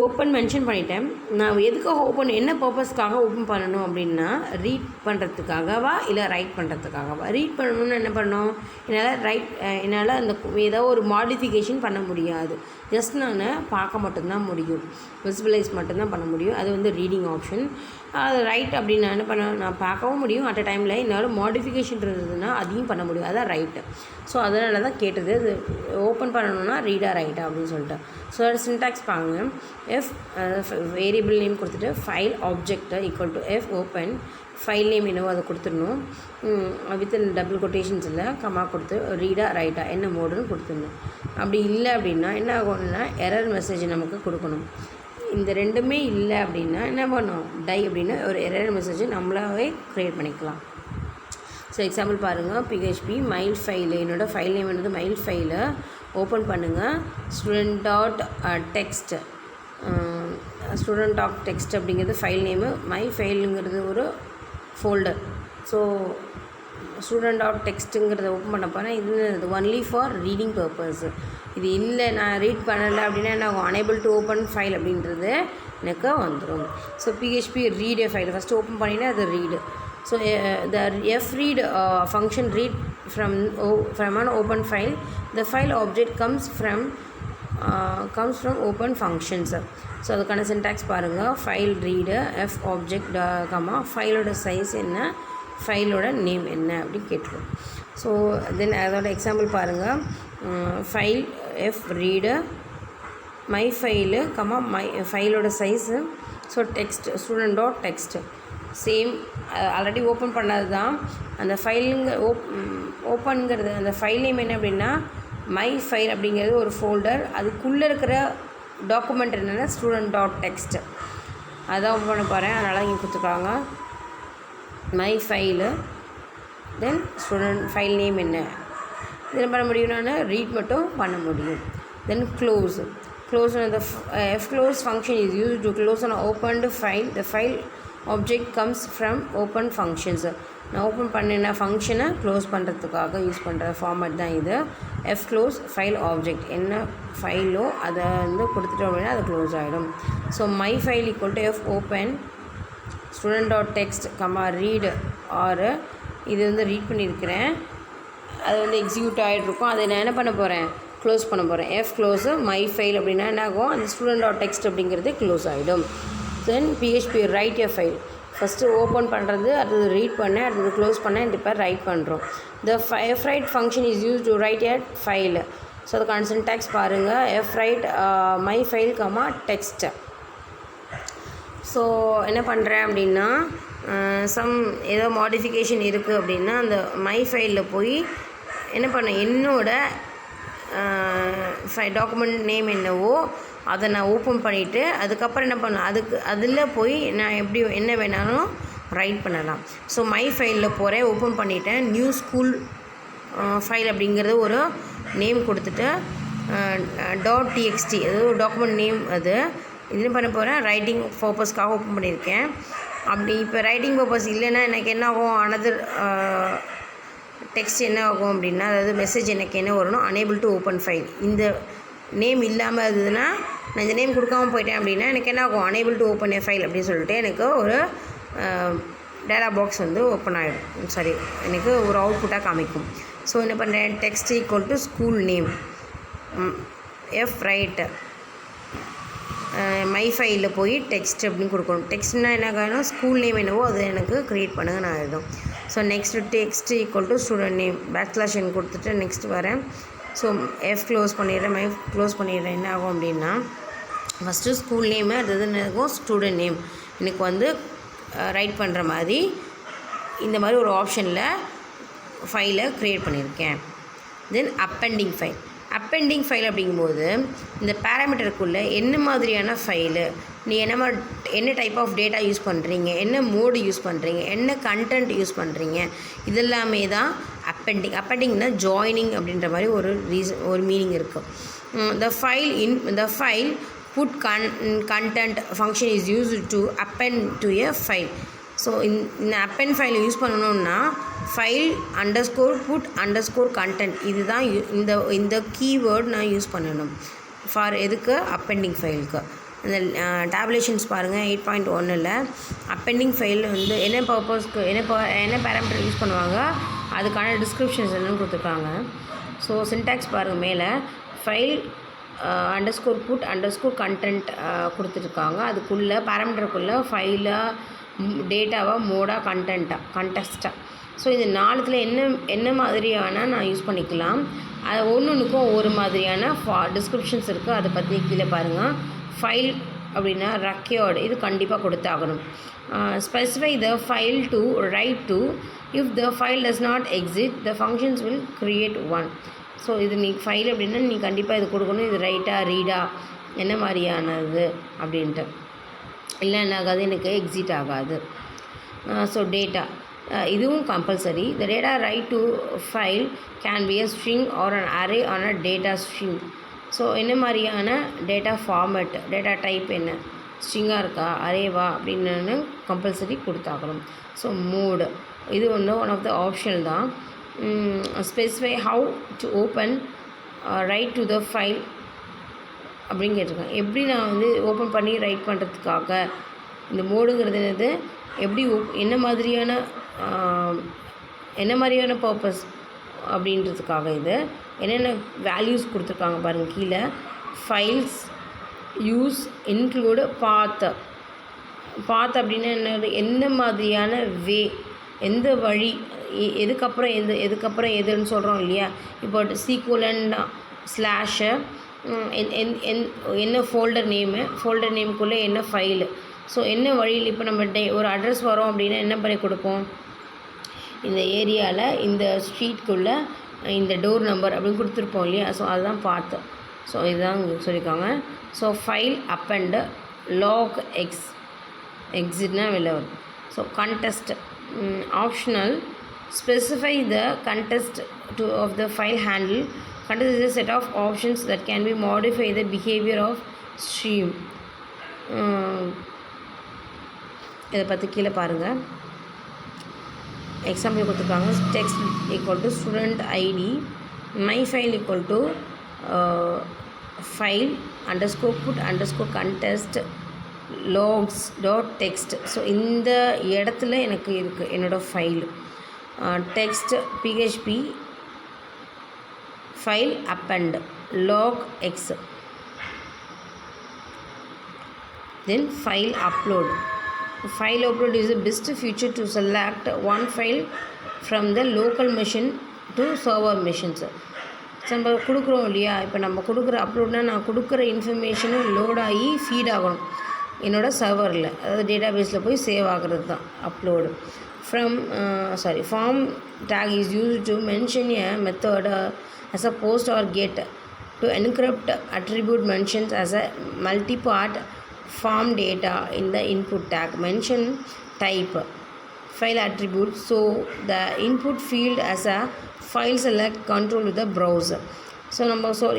ஓப்பன் மென்ஷன் பண்ணிட்டேன். நான் எதுக்காக ஓப்பன், என்ன பர்பஸ்க்காக ஓப்பன் பண்ணணும் அப்படின்னா, ரீட் பண்ணுறதுக்காகவா இல்லை ரைட் பண்ணுறதுக்காகவா? ரீட் பண்ணணும்னு என்ன பண்ணணும், என்னால் அந்த ஏதோ ஒரு மாடிஃபிகேஷன் பண்ண முடியாது. ஜஸ்ட் நான் பார்க்க மட்டும்தான் முடியும், விசுவலைஸ் மட்டும்தான் பண்ண முடியும். அது வந்து ரீடிங் ஆப்ஷன். அது ரைட் அப்படின்னு நான் என்ன பண்ண, நான் பார்க்கவும் முடியும், அட் அ டைமில் என்னால் மாடிஃபிகேஷன் இருந்ததுன்னா அதையும் பண்ண முடியும். அதான் ரைட்டு. ஸோ அதனால தான் கேட்டது, அது ஓப்பன் பண்ணணுன்னா ரீடா ரைட்டா அப்படின்னு சொல்லிட்டு. ஸோ அது சின்டாக்ஸ் பாருங்க. எஃப் வேரியபிள் நேம் கொடுத்துட்டு file object equal to F open file name என்னவோ அதை கொடுத்துடணும். வித்தின் டபுள் கொட்டேஷன்ஸ் இல்லை, கமா கொடுத்து ரீடா ரைட்டா என்ன மோடுன்னு கொடுத்துடணும். அப்படி இல்லை அப்படின்னா என்ன ஆகும்னா எரர் மெசேஜ் நமக்கு கொடுக்கணும். இந்த ரெண்டுமே இல்லை அப்படின்னா என்ன பண்ணணும், டை அப்படின்னா ஒரு எரர் மெசேஜ் நம்மளாவே க்ரியேட் பண்ணிக்கலாம். ஸோ எக்ஸாம்பிள் பாருங்கள், பிஹெச்பி மைல் ஃபைலு, என்னோடய ஃபைல் நேம் என்னது மைல் ஃபைலு. ஓப்பன் பண்ணுங்கள், student dot text, student dot text அப்படிங்கிறது ஃபைல் நேமு. மை ஃபைலுங்கிறது ஒரு ஃபோல்டர். ஸோ ஸ்டூடெண்ட் டாட் டெக்ஸ்ட்டுங்கிறத ஓப்பன் பண்ண போனால் இது ஒன்லி ஃபார் ரீடிங் பர்பஸ். இது இல்லை, நான் ரீட் பண்ணலை அப்படின்னா நான் அனேபிள் டு ஓப்பன் ஃபைல் அப்படின்றது எனக்கு வந்துடும். ஸோ பிஹெச்பி ரீட் எ ஃபைல் ஃபஸ்ட்டு ஓப்பன் பண்ணினா அது read. So the fread function read from an open file. The file object comes from open functions. So அதுக்கான சின்டாக்ஸ் பாருங்கள், file read F object comma ஃபைலோட size என்ன, ஃபைலோட name என்ன அப்படி கேட்டுரும். So then அதோட எக்ஸாம்பிள் பாருங்கள், file F read my file comma my ஃபைலோட size. So text student dot text same, already open பண்ணது தான். அந்த ஃபைலுங்க ஓப்பனுங்கிறது அந்த ஃபைல் நேம் என்ன அப்படின்னா மை ஃபைல் அப்படிங்கிறது ஒரு ஃபோல்டர். அதுக்குள்ளே இருக்கிற டாக்குமெண்ட் என்னென்னா ஸ்டூடெண்ட் டாட் டெக்ஸ்ட். அதான் ஓப்பன் பண்ண போகிறேன், அதனால் இங்கே கொடுத்துருக்காங்க my file. Then student file name என்ன இதில் பண்ண முடியும், நான் ரீட் மட்டும் பண்ண முடியும். தென் க்ளோஸ் அந்த close function is used to close an opened file. The file object comes from open functions. நான் ஓப்பன் பண்ணின ஃபங்க்ஷனை க்ளோஸ் பண்ணுறதுக்காக யூஸ் பண்ணுற ஃபார்மேட் தான் இது. க்ளோஸ் ஃபைல் ஆப்ஜெக்ட் என்ன ஃபைலோ அதை வந்து கொடுத்துட்டோம் அப்படின்னா அது க்ளோஸ் ஆகிடும். So my file equal to F open student dot text comma read R இது வந்து ரீட் பண்ணியிருக்கிறேன், அது வந்து எக்ஸிக்யூட் ஆகிட்ருக்கும். அதை நான் என்ன பண்ண போகிறேன், க்ளோஸ் பண்ண போகிறேன். க்ளோஸு மை ஃபைல் அப்படின்னா என்ன ஆகும், அந்த ஸ்டூடெண்ட் டாட் டெக்ஸ்ட் அப்படிங்கிறது க்ளோஸ் ஆகிடும். Then PHP write a file, first open பண்ணுறது, அடுத்தது ரீட் பண்ணேன், அடுத்தது க்ளோஸ் பண்ணேன், இப்போ ரைட் பண்ணுறோம். த fwrite function is use to right a file. So அதுக்கான சின்டாக்ஸ் பாருங்கள், fwrite my file comma text. So என்ன பண்ணுறேன் அப்படின்னா ஏதோ மாடிஃபிகேஷன் இருக்குது அப்படின்னா அந்த மை ஃபைலில் போய் என்ன பண்ணேன், என்னோட டாக்குமெண்ட் நேம் என்னவோ அதை நான் ஓப்பன் பண்ணிவிட்டு அதுக்கப்புறம் என்ன பண்ணேன், அதில் போய் நான் எப்படி என்ன வேணாலும் ரைட் பண்ணலாம். ஸோ மை ஃபைலில் போகிறேன், ஓப்பன் பண்ணிவிட்டேன், நியூ ஸ்கூல் ஃபைல் அப்படிங்கிறது ஒரு நேம் கொடுத்துட்டு .txt அது ஒரு டாக்குமெண்ட் நேம். அது இது பண்ண போகிறேன், ரைட்டிங் பர்பஸ்க்காக ஓப்பன் பண்ணியிருக்கேன். அப்படி இப்போ ரைட்டிங் பர்பஸ் இல்லைன்னா எனக்கு என்ன ஆகும், அனதர் டெக்ஸ்ட் என்ன ஆகும் அப்படின்னா, அதாவது மெசேஜ் எனக்கு என்ன வரணும், அனேபிள் டு ஓப்பன் ஃபைல். இந்த நேம் இல்லாமல் இருந்ததுன்னா, நான் இந்த நேம் கொடுக்காமல் போயிட்டேன் அப்படின்னா எனக்கு என்ன ஆகும், unable to open a file அப்படின்னு சொல்லிட்டு எனக்கு ஒரு டேட்டா பாக்ஸ் வந்து ஓப்பன் ஆகிடும். சரி, எனக்கு ஒரு அவுட்புட்டாக காமிக்கும். ஸோ என்ன பண்ணுறேன், text equal to school name fwrite my ஃபைலில் போய் டெக்ஸ்ட் அப்படின்னு கொடுக்கணும். டெக்ஸ்ட்னால் என்ன காரணம், ஸ்கூல் நேம் என்னவோ அது எனக்கு க்ரியேட் பண்ணுங்க நான் எழுதும். So next text equal to student name /n கொடுத்துட்டு நெக்ஸ்ட் வரேன். ஸோ க்ளோஸ் பண்ணிடுறேன், க்ளோஸ் பண்ணிடுறேன். என்ன ஆகும் அப்படின்னா ஃபஸ்ட்டு ஸ்கூல் நேமு, அது என்ன இருக்கும் ஸ்டூடெண்ட் நேம் எனக்கு வந்து ரைட் பண்ணுற மாதிரி இந்த மாதிரி ஒரு ஆப்ஷனில் ஃபைலை க்ரியேட் பண்ணியிருக்கேன். தென் அப்பெண்டிங் ஃபைல் அப்படிங்கும்போது இந்த பேராமீட்டருக்குள்ளே என்ன மாதிரியான ஃபைலு, நீ என்ன டைப் ஆஃப் டேட்டா யூஸ் பண்ணுறீங்க, என்ன மோடு யூஸ் பண்ணுறீங்க, என்ன கண்டென்ட் யூஸ் பண்ணுறீங்க, இதெல்லாமே தான் அப்பெண்டிங்னா ஜாயினிங் அப்படின்ற மாதிரி ஒரு மீனிங் இருக்குது. the file put content function is used to append to a file. So இந்த append ஃபைல் யூஸ் பண்ணணுன்னா ஃபைல் _put_ content இதுதான் இந்த கீவேர்ட் நான் யூஸ் பண்ணணும் ஃபார் எதுக்கு, அப்பெண்டிங் ஃபைலுக்கு. அந்த டேபுலேஷன்ஸ் பாருங்கள் 8.1ல் அப்பெண்டிங் ஃபைல் வந்து என்ன பர்பஸ்க்கு என்ன பேராமீட்டர் யூஸ் பண்ணுவாங்க அதுக்கான டிஸ்கிரிப்ஷன்ஸ் என்னன்னு கொடுத்துருக்காங்க. ஸோ சின்டாக்ஸ் பாருங்கள், மேலே file underscore put underscore content கொடுத்துருக்காங்க. அதுக்குள்ளே பேராமீட்டருக்குள்ளே ஃபைலாக டேட்டாவாக மோடாக கண்டெஸ்ட்டாக. ஸோ இது 4த்தில் என்ன மாதிரியான நான் யூஸ் பண்ணிக்கலாம். அது ஒன்றுக்கும் ஒரு மாதிரியான டிஸ்கிரிப்ஷன்ஸ் இருக்குது. அதை பற்றி கீழே பாருங்கள். ஃபைல் அப்படின்னா ரெக்கார்டு, இது கண்டிப்பாக கொடுத்தாகணும். Specify the file to right to, if the file does not exit the functions will create one. So இது நீ ஃபைல் அப்படின்னா நீ கண்டிப்பாக இது கொடுக்கணும். இது ரைட்டா ரீடா என்ன மாதிரியானது அப்படின்ட்டு, இல்லை என்ன ஆகாது, எனக்கு எக்ஸிட் ஆகாது. ஸோ டேட்டா இதுவும் compulsory. The data write to file can be a string or an array on a data string. So என்ன மாதிரியான டேட்டா ஃபார்மேட், டேட்டா டைப் என்ன, ஸ்ட்ரிங்காக இருக்கா அரேவா அப்படின்னு கம்பல்சரி கொடுத்தாக்கணும். ஸோ மோடு இது ஒன் ஆஃப் த ஆப்ஷனல் தான். Specify how to open right to the file அப்படின்னு கேட்டிருக்கேன். எப்படி நான் வந்து ஓப்பன் பண்ணி ரைட் பண்ணுறதுக்காக இந்த மோடுங்கிறது என்னது, எப்படி என்ன மாதிரியான பர்பஸ் அப்படின்றதுக்காக இது என்னென்ன வேல்யூஸ் கொடுத்துருக்காங்க பாருங்கள் கீழே. ஃபைல்ஸ் யூஸ் இன்க்ளூடு பாத் அப்படின்னா என்ன மாதிரியான வே, எந்த வழி, எதுக்கப்புறம் எதுன்னு சொல்கிறோம் இல்லையா. இப்போ சீக்குவலண்ட் ஸ்லாஷு என்ன ஃபோல்டர் நேமுக்குள்ளே என்ன ஃபைலு. ஸோ என்ன வழியில் இப்போ நம்ம ஒரு அட்ரஸ் வரோம் அப்படின்னா என்ன பண்ணி கொடுப்போம், இந்த ஏரியாவில் இந்த ஸ்ட்ரீட்குள்ளே இந்த டோர் நம்பர் அப்படின்னு கொடுத்துருப்போம் இல்லையா. ஸோ அதுதான் பார்த்தோம். ஸோ இதுதான் சொல்லியிருக்காங்க. ஸோ ஃபைல் அப்பண்ட் லாக் எக்ஸிட்னா வெளில வரும். So contest optional. Specify the contest of the file handle. Contest is a set of options that can be modify the behavior of stream. இதை பற்றி கீழே பாருங்கள். எக்ஸாம்பிள் கொடுத்துருக்காங்க. Text equal to student ID, my file equal to file underscore put underscore contest logs dot text. So இந்த இடத்துல எனக்கு இருக்குது என்னோடய file text PHP file append log x. Then file upload. File upload is the best feature to select one file from the local machine to server machines. நம்ம கொடுக்குறோம் இல்லையா, இப்போ நம்ம கொடுக்குற அப்லோட்னால் நான் கொடுக்குற இன்ஃபர்மேஷனும் லோட் ஆகி ஃபீட் ஆகணும் என்னோடய சர்வரில், அதாவது டேட்டா பேஸில் போய் சேவ் ஆகிறது தான் upload. Form tag is used to mention a method as a post or get to encrypt attribute mentions as a multi-part form data in the input tag. Mention type file attribute, so the input field as a file select control with the browser.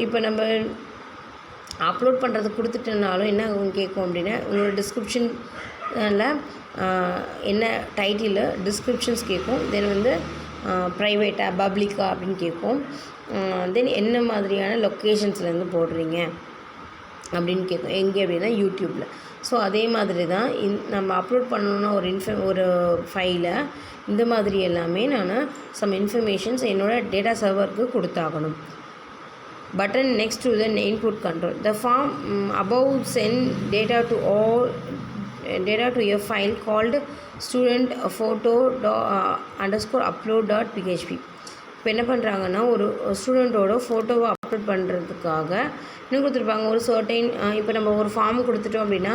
இப்போ நம்ம upload பண்ணுறது கொடுத்துட்டனாலும் என்ன கேட்கும் அப்படின்னா உங்களோட டிஸ்கிரிப்ஷனில் என்ன title descriptions கேட்கும். தென் வந்து ப்ரைவேட்டாக பப்ளிக்காக அப்படின்னு கேட்கும். தென் என்ன மாதிரியான லொக்கேஷன்ஸ்லேருந்து போடுறீங்க அப்படின்னு கேட்கும். எங்கே அப்படின்னா யூடியூப்பில். ஸோ அதே மாதிரி தான் நம்ம அப்லோட் பண்ணணுன்னா ஒரு ஃபைலை இந்த மாதிரி எல்லாமே நான் சம் இன்ஃபர்மேஷன்ஸ் என்னோடய டேட்டா சர்வருக்கு கொடுத்தாகணும். Button next to the input control. The form above send data to a file called student photo underscore upload dot php. இப்போ என்ன பண்ணுறாங்கன்னா ஒரு ஸ்டூடெண்ட்டோட ஃபோட்டோவை அப்லோட் பண்ணுறதுக்காக என்ன கொடுத்துருப்பாங்க, ஒரு சர்டைன் இப்போ நம்ம ஒரு ஃபார்ம் கொடுத்துட்டோம் அப்படின்னா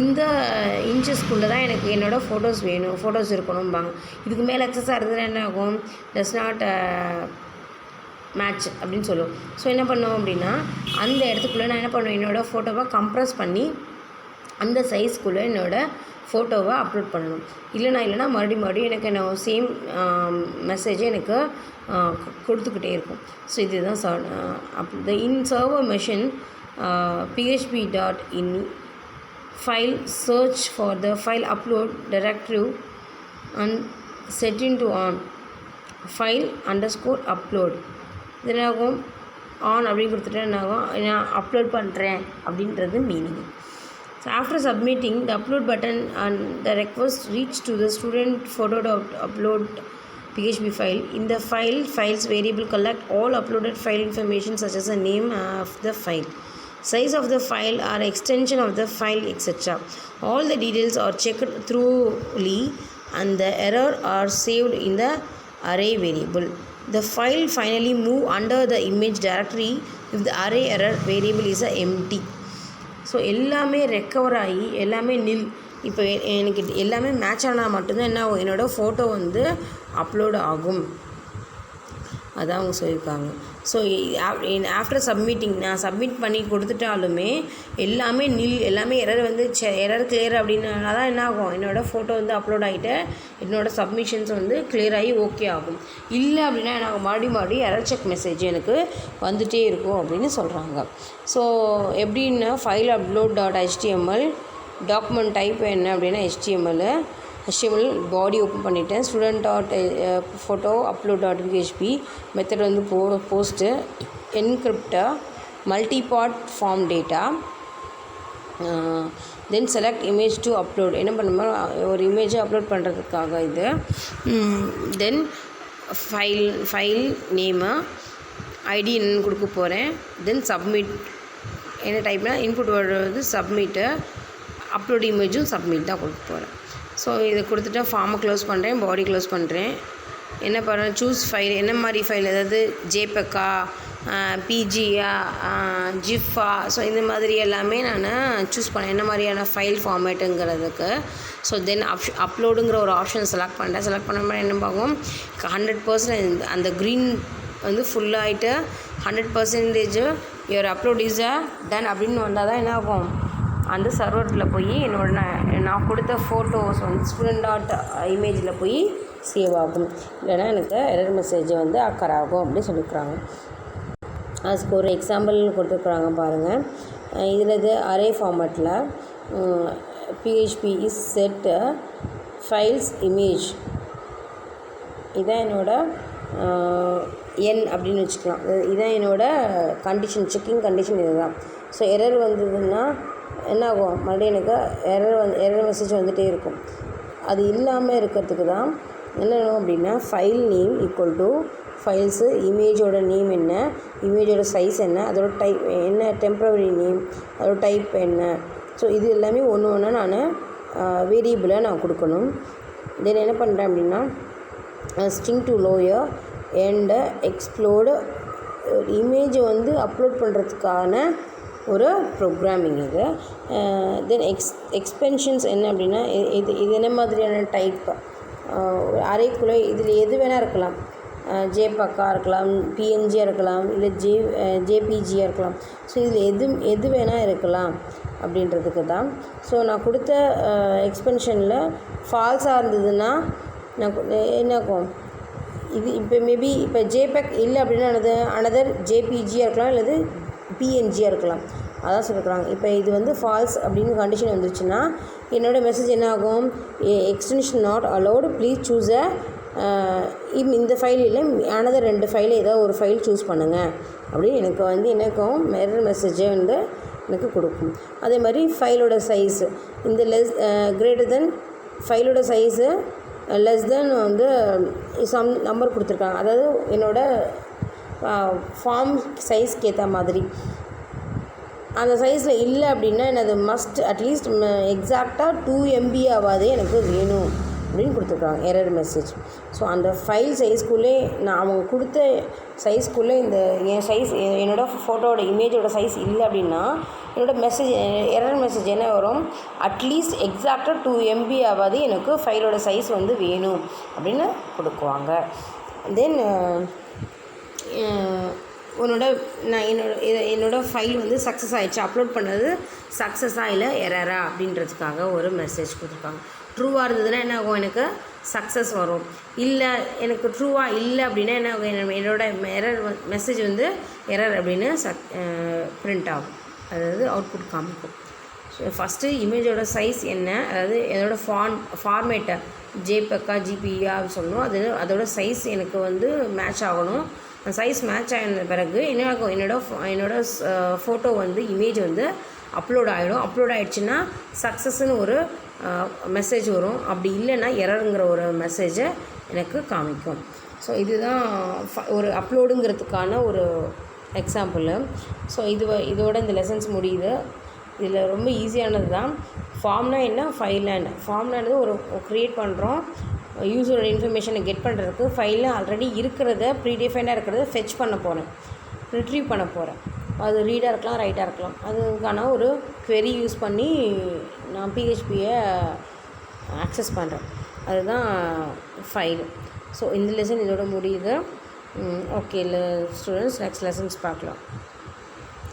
இந்த இன்ச்சஸ்க்குள்ளே தான் எனக்கு என்னோடய ஃபோட்டோஸ் இருக்கணும்பாங்க. இதுக்கு மேலே எக்ஸஸாக இருந்ததுன்னா என்ன ஆகும், டஸ் நாட் மேட்ச் அப்படின்னு சொல்லுவோம். ஸோ என்ன பண்ணுவோம் அப்படின்னா அந்த இடத்துக்குள்ளே நான் என்ன பண்ணுவேன், என்னோடய ஃபோட்டோவை கம்ப்ரஸ் பண்ணி அந்த சைஸ்க்குள்ளே என்னோடய ஃபோட்டோவை அப்லோட் பண்ணணும். இல்லைனா மறுபடியும் எனக்கு என்ன சேம் மெசேஜை எனக்கு கொடுத்துக்கிட்டே இருக்கும். ஸோ இதுதான் the in server machine php.in file search for the file upload directory and set into on file underscore upload. இதனாகும் ஆன் அப்படின்னு கொடுத்துட்டு என்னாகும், நான் அப்லோட் பண்ணுறேன் அப்படின்றது meaning. So after submitting, the upload button and the request reach to the student photo upload PHP file. In the files variable collect all uploaded file information such as the name of the file, size of the file or extension of the file, etc. All the details are checked thoroughly and the error are saved in the array variable. The file finally move under the image directory if the array error variable is empty. So எல்லாமே recover ஆகி எல்லாமே இப்போ எனக்கு எல்லாமே match ஆனால் மட்டும்தான் என்ன ஆகும், என்னோடய ஃபோட்டோ வந்து அப்லோடு ஆகும். அதான் அவங்க சொல்லியிருக்காங்க. ஸோ ஆஃப்டர் சப்மிட்டிங் நான் சப்மிட் பண்ணி கொடுத்துட்டாலுமே எல்லாமே எல்லாமே எரர் வந்து எரர் கிளியர் அப்படின்னா தான் என்ன ஆகும், என்னோடய ஃபோட்டோ வந்து அப்லோட் ஆகிட்டு என்னோடய சப்மிஷன்ஸ் வந்து கிளியர் ஆகி ஓகே ஆகும். இல்லை அப்படின்னா எனக்கு மறுபடியும் எரர் செக் மெசேஜ் எனக்கு வந்துகிட்டே இருக்கும் அப்படின்னு சொல்கிறாங்க. ஸோ எப்படின்னா file upload .html document type என்ன அப்படின்னா HTML பாடி ஓப்பன் பண்ணிவிட்டேன். Student photo upload .php method வந்து போஸ்ட்டு என்கிரிப்டா multipart form data then select image to upload. என்ன பண்ணுமா, ஒரு இமேஜை அப்லோட் பண்ணுறதுக்காக இது. தென் ஃபைல் நேமு ஐடி என்னென்னு கொடுக்க போகிறேன். தென் சப்மிட் என்ன டைப்னா இன்புட் வருது சப்மிட்டு, அப்லோட் இமேஜும் சப்மிட் தான் கொடுக்க போகிறேன். ஸோ இதை கொடுத்துட்டு ஃபார்மை க்ளோஸ் பண்ணுறேன், பாடி க்ளோஸ் பண்ணுறேன். என்ன பண்ணுறேன், சூஸ் ஃபைல் என்ன மாதிரி ஃபைல், அதாவது ஜேபெக்கா பிஜியா ஜிஃபா, ஸோ இந்த மாதிரி எல்லாமே நான் சூஸ் பண்ணேன் என்ன மாதிரியான ஃபைல் ஃபார்மேட்டுங்கிறதுக்கு. ஸோ தென் அப்லோடுங்கிற ஒரு ஆப்ஷன் செலக்ட் பண்ணுறேன். செலக்ட் பண்ண என்ன பார்க்கும், 100% அந்த க்ரீன் வந்து ஃபுல்லாகிட்டு 100% யுவர் அப்லோட் இஸ் டன் அப்படின்னு வந்தால் தான் என்ன ஆகும், அந்த சர்வரில் போய் நான் கொடுத்த ஃபோட்டோஸ் வந்து ஸ்டூடெண்ட் இமேஜில் போய் சேவ் ஆகும். இல்லைனா எனக்கு எரர் மெசேஜ் வந்து அக்கர் ஆகும் அப்படின்னு சொல்லியிருக்கிறாங்க. அதுக்கு ஒரு எக்ஸாம்பிள் கொடுத்துருக்குறாங்க பாருங்கள். இதில் இது அரே ஃபார்மேட்டில் PHP is set files image, இதான் என்னோட என் அப்படின்னு வச்சுக்கலாம். இதான் என்னோடய கண்டிஷன், செக்கிங் கண்டிஷன் இது தான். ஸோ எரர் வந்ததுன்னா என்ன ஆகும், மறுபடியும் எனக்கு எரர் மெசேஜ் வந்துகிட்டே இருக்கும். அது இல்லாமல் இருக்கிறதுக்கு தான் என்ன வேணும் அப்படின்னா file name equal to files, இமேஜோட நேம் என்ன, இமேஜோட சைஸ் என்ன, அதோட டைப் என்ன, டெம்ப்ரவரி நேம், அதோட டைப் என்ன. ஸோ இது எல்லாமே ஒன்று ஒன்றா நான் வேரியபிளாக நான் கொடுக்கணும். தென் என்ன பண்ணுறேன் அப்படின்னா string to lower and explode இமேஜை வந்து அப்லோட் பண்ணுறதுக்கான ஒரு ப்ரோக்ராமிங் இது. தென் எக்ஸ்பென்ஷன்ஸ் என்ன அப்படின்னா இது என்ன மாதிரியான டைப் அரேக்குள்ளே இதில் எது வேணால் இருக்கலாம், ஜேபெக்கா இருக்கலாம், பிஎன்ஜியாக இருக்கலாம், இல்லை ஜேபிஜியாக இருக்கலாம். ஸோ இதில் எது வேணால் இருக்கலாம் அப்படின்றதுக்கு தான். ஸோ நான் கொடுத்த எக்ஸ்பென்ஷனில் ஃபால்ஸாக இருந்ததுன்னா நான் என்னாக்கும், இது இப்போ மேபி இப்போ ஜேபெக் இல்லை அப்படின்னா அனதர் ஜேபிஜியாக இருக்கலாம், அல்லது பிஎன்ஜியாக இருக்கலாம். அதான் சொல்லியிருக்கிறாங்க. இப்போ இது வந்து ஃபால்ஸ் அப்படின்னு கண்டிஷன் வந்துருச்சுன்னா என்னோடய மெசேஜ் என்ன ஆகும், extension not allowed please choose இந்த ஃபைல் இல்லை அனதர் 2 ஃபைல் ஏதாவது ஒரு ஃபைல் சூஸ் பண்ணுங்கள் அப்படின்னு எனக்கும் எரர் மெசேஜை வந்து எனக்கு கொடுக்கும். அதே மாதிரி ஃபைலோட சைஸு இந்த கிரேட்டர் தென் ஃபைலோட சைஸு லெஸ் தென் வந்து சம் நம்பர் கொடுத்துருக்காங்க. அதாவது என்னோடய ஃபார்ம் சைஸ்க்கு ஏற்ற மாதிரி அந்த சைஸில் இல்லை அப்படின்னா எனது மஸ்ட் அட்லீஸ்ட் எக்ஸாக்டாக 2 MB ஆகாதே எனக்கு வேணும் அப்படின்னு கொடுத்துருக்காங்க எரர் மெசேஜ். ஸோ அந்த ஃபைல் சைஸ்க்குள்ளே நான் அவங்க கொடுத்த சைஸ்க்குள்ளே இந்த என் சைஸ் என்னோடய ஃபோட்டோட இமேஜோட சைஸ் இல்லை அப்படின்னா என்னோடய மெசேஜ் எரர் மெசேஜ் என்ன வரும், அட்லீஸ்ட் எக்ஸாக்டாக 2 MB ஆகாது எனக்கு ஃபைலோட சைஸ் வந்து வேணும் அப்படின்னு கொடுக்குவாங்க. தென் என்னோடய ஃபைல் வந்து சக்ஸஸ் ஆகிடுச்சு, அப்லோட் பண்ணது சக்ஸஸாக இல்லை எரரா அப்படின்றதுக்காக ஒரு மெசேஜ் கொடுத்துருக்காங்க. ட்ரூவாக இருந்ததுன்னா என்ன ஆகும், எனக்கு சக்ஸஸ் வரும். இல்லை எனக்கு ட்ரூவாக இல்லை அப்படின்னா என்ன ஆகும், என்னோடய எரர் மெசேஜ் வந்து எரர் அப்படின்னு பிரிண்ட் ஆகும், அதாவது அவுட்புட் காமிக்கும். ஸோ ஃபஸ்ட்டு இமேஜோட சைஸ் என்ன, அதாவது என்னோடய ஃபார்மேட்டை ஜேபெக்கா ஜிபியா சொல்லணும், அதோட சைஸ் எனக்கு வந்து மேட்ச் ஆகணும். அந்த சைஸ் மேட்ச் ஆகின பிறகு என்ன ஆகும், என்னோடய ஃபோட்டோ வந்து இமேஜ் வந்து அப்லோட் ஆகிடும். அப்லோட் ஆகிடுச்சுன்னா சக்ஸஸ்ன்னு ஒரு மெசேஜ் வரும். அப்படி இல்லைன்னா எரருங்கிற ஒரு மெசேஜை எனக்கு காமிக்கும். ஸோ இதுதான் ஒரு அப்லோடுங்கிறதுக்கான ஒரு எக்ஸாம்பிள். ஸோ இதோட இந்த லெசன்ஸ் முடியுது. இதில் ரொம்ப ஈஸியானது தான். ஃபார்ம்னா என்ன, ஃபைல்னா என்ன. ஃபார்ம்னானது ஒரு க்ரியேட் பண்ணுறோம், யூஸரோட இன்ஃபர்மேஷனை கெட் பண்ணுறதுக்கு ஃபைலில் ஆல்ரெடி இருக்கிறத ப்ரீடிஃபைண்டாக இருக்கிறத ஃபெச் பண்ண போகிறேன், ரிட்ரீவ் பண்ண போகிறேன். அது ரீடாக இருக்கலாம், ரைட்டாக இருக்கலாம். அதுக்கான ஒரு query யூஸ் பண்ணி நான் பிஹெச்பியை ஆக்சஸ் பண்ணுறேன். அதுதான் ஃபைல். ஸோ இந்த லெசன் இதோட முடியுது. ஓகே ஸ்டூடெண்ட்ஸ், நெக்ஸ்ட் லெசன்ஸ் பார்க்கலாம்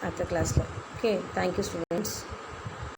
அடுத்த கிளாஸில். Okay, thank you students.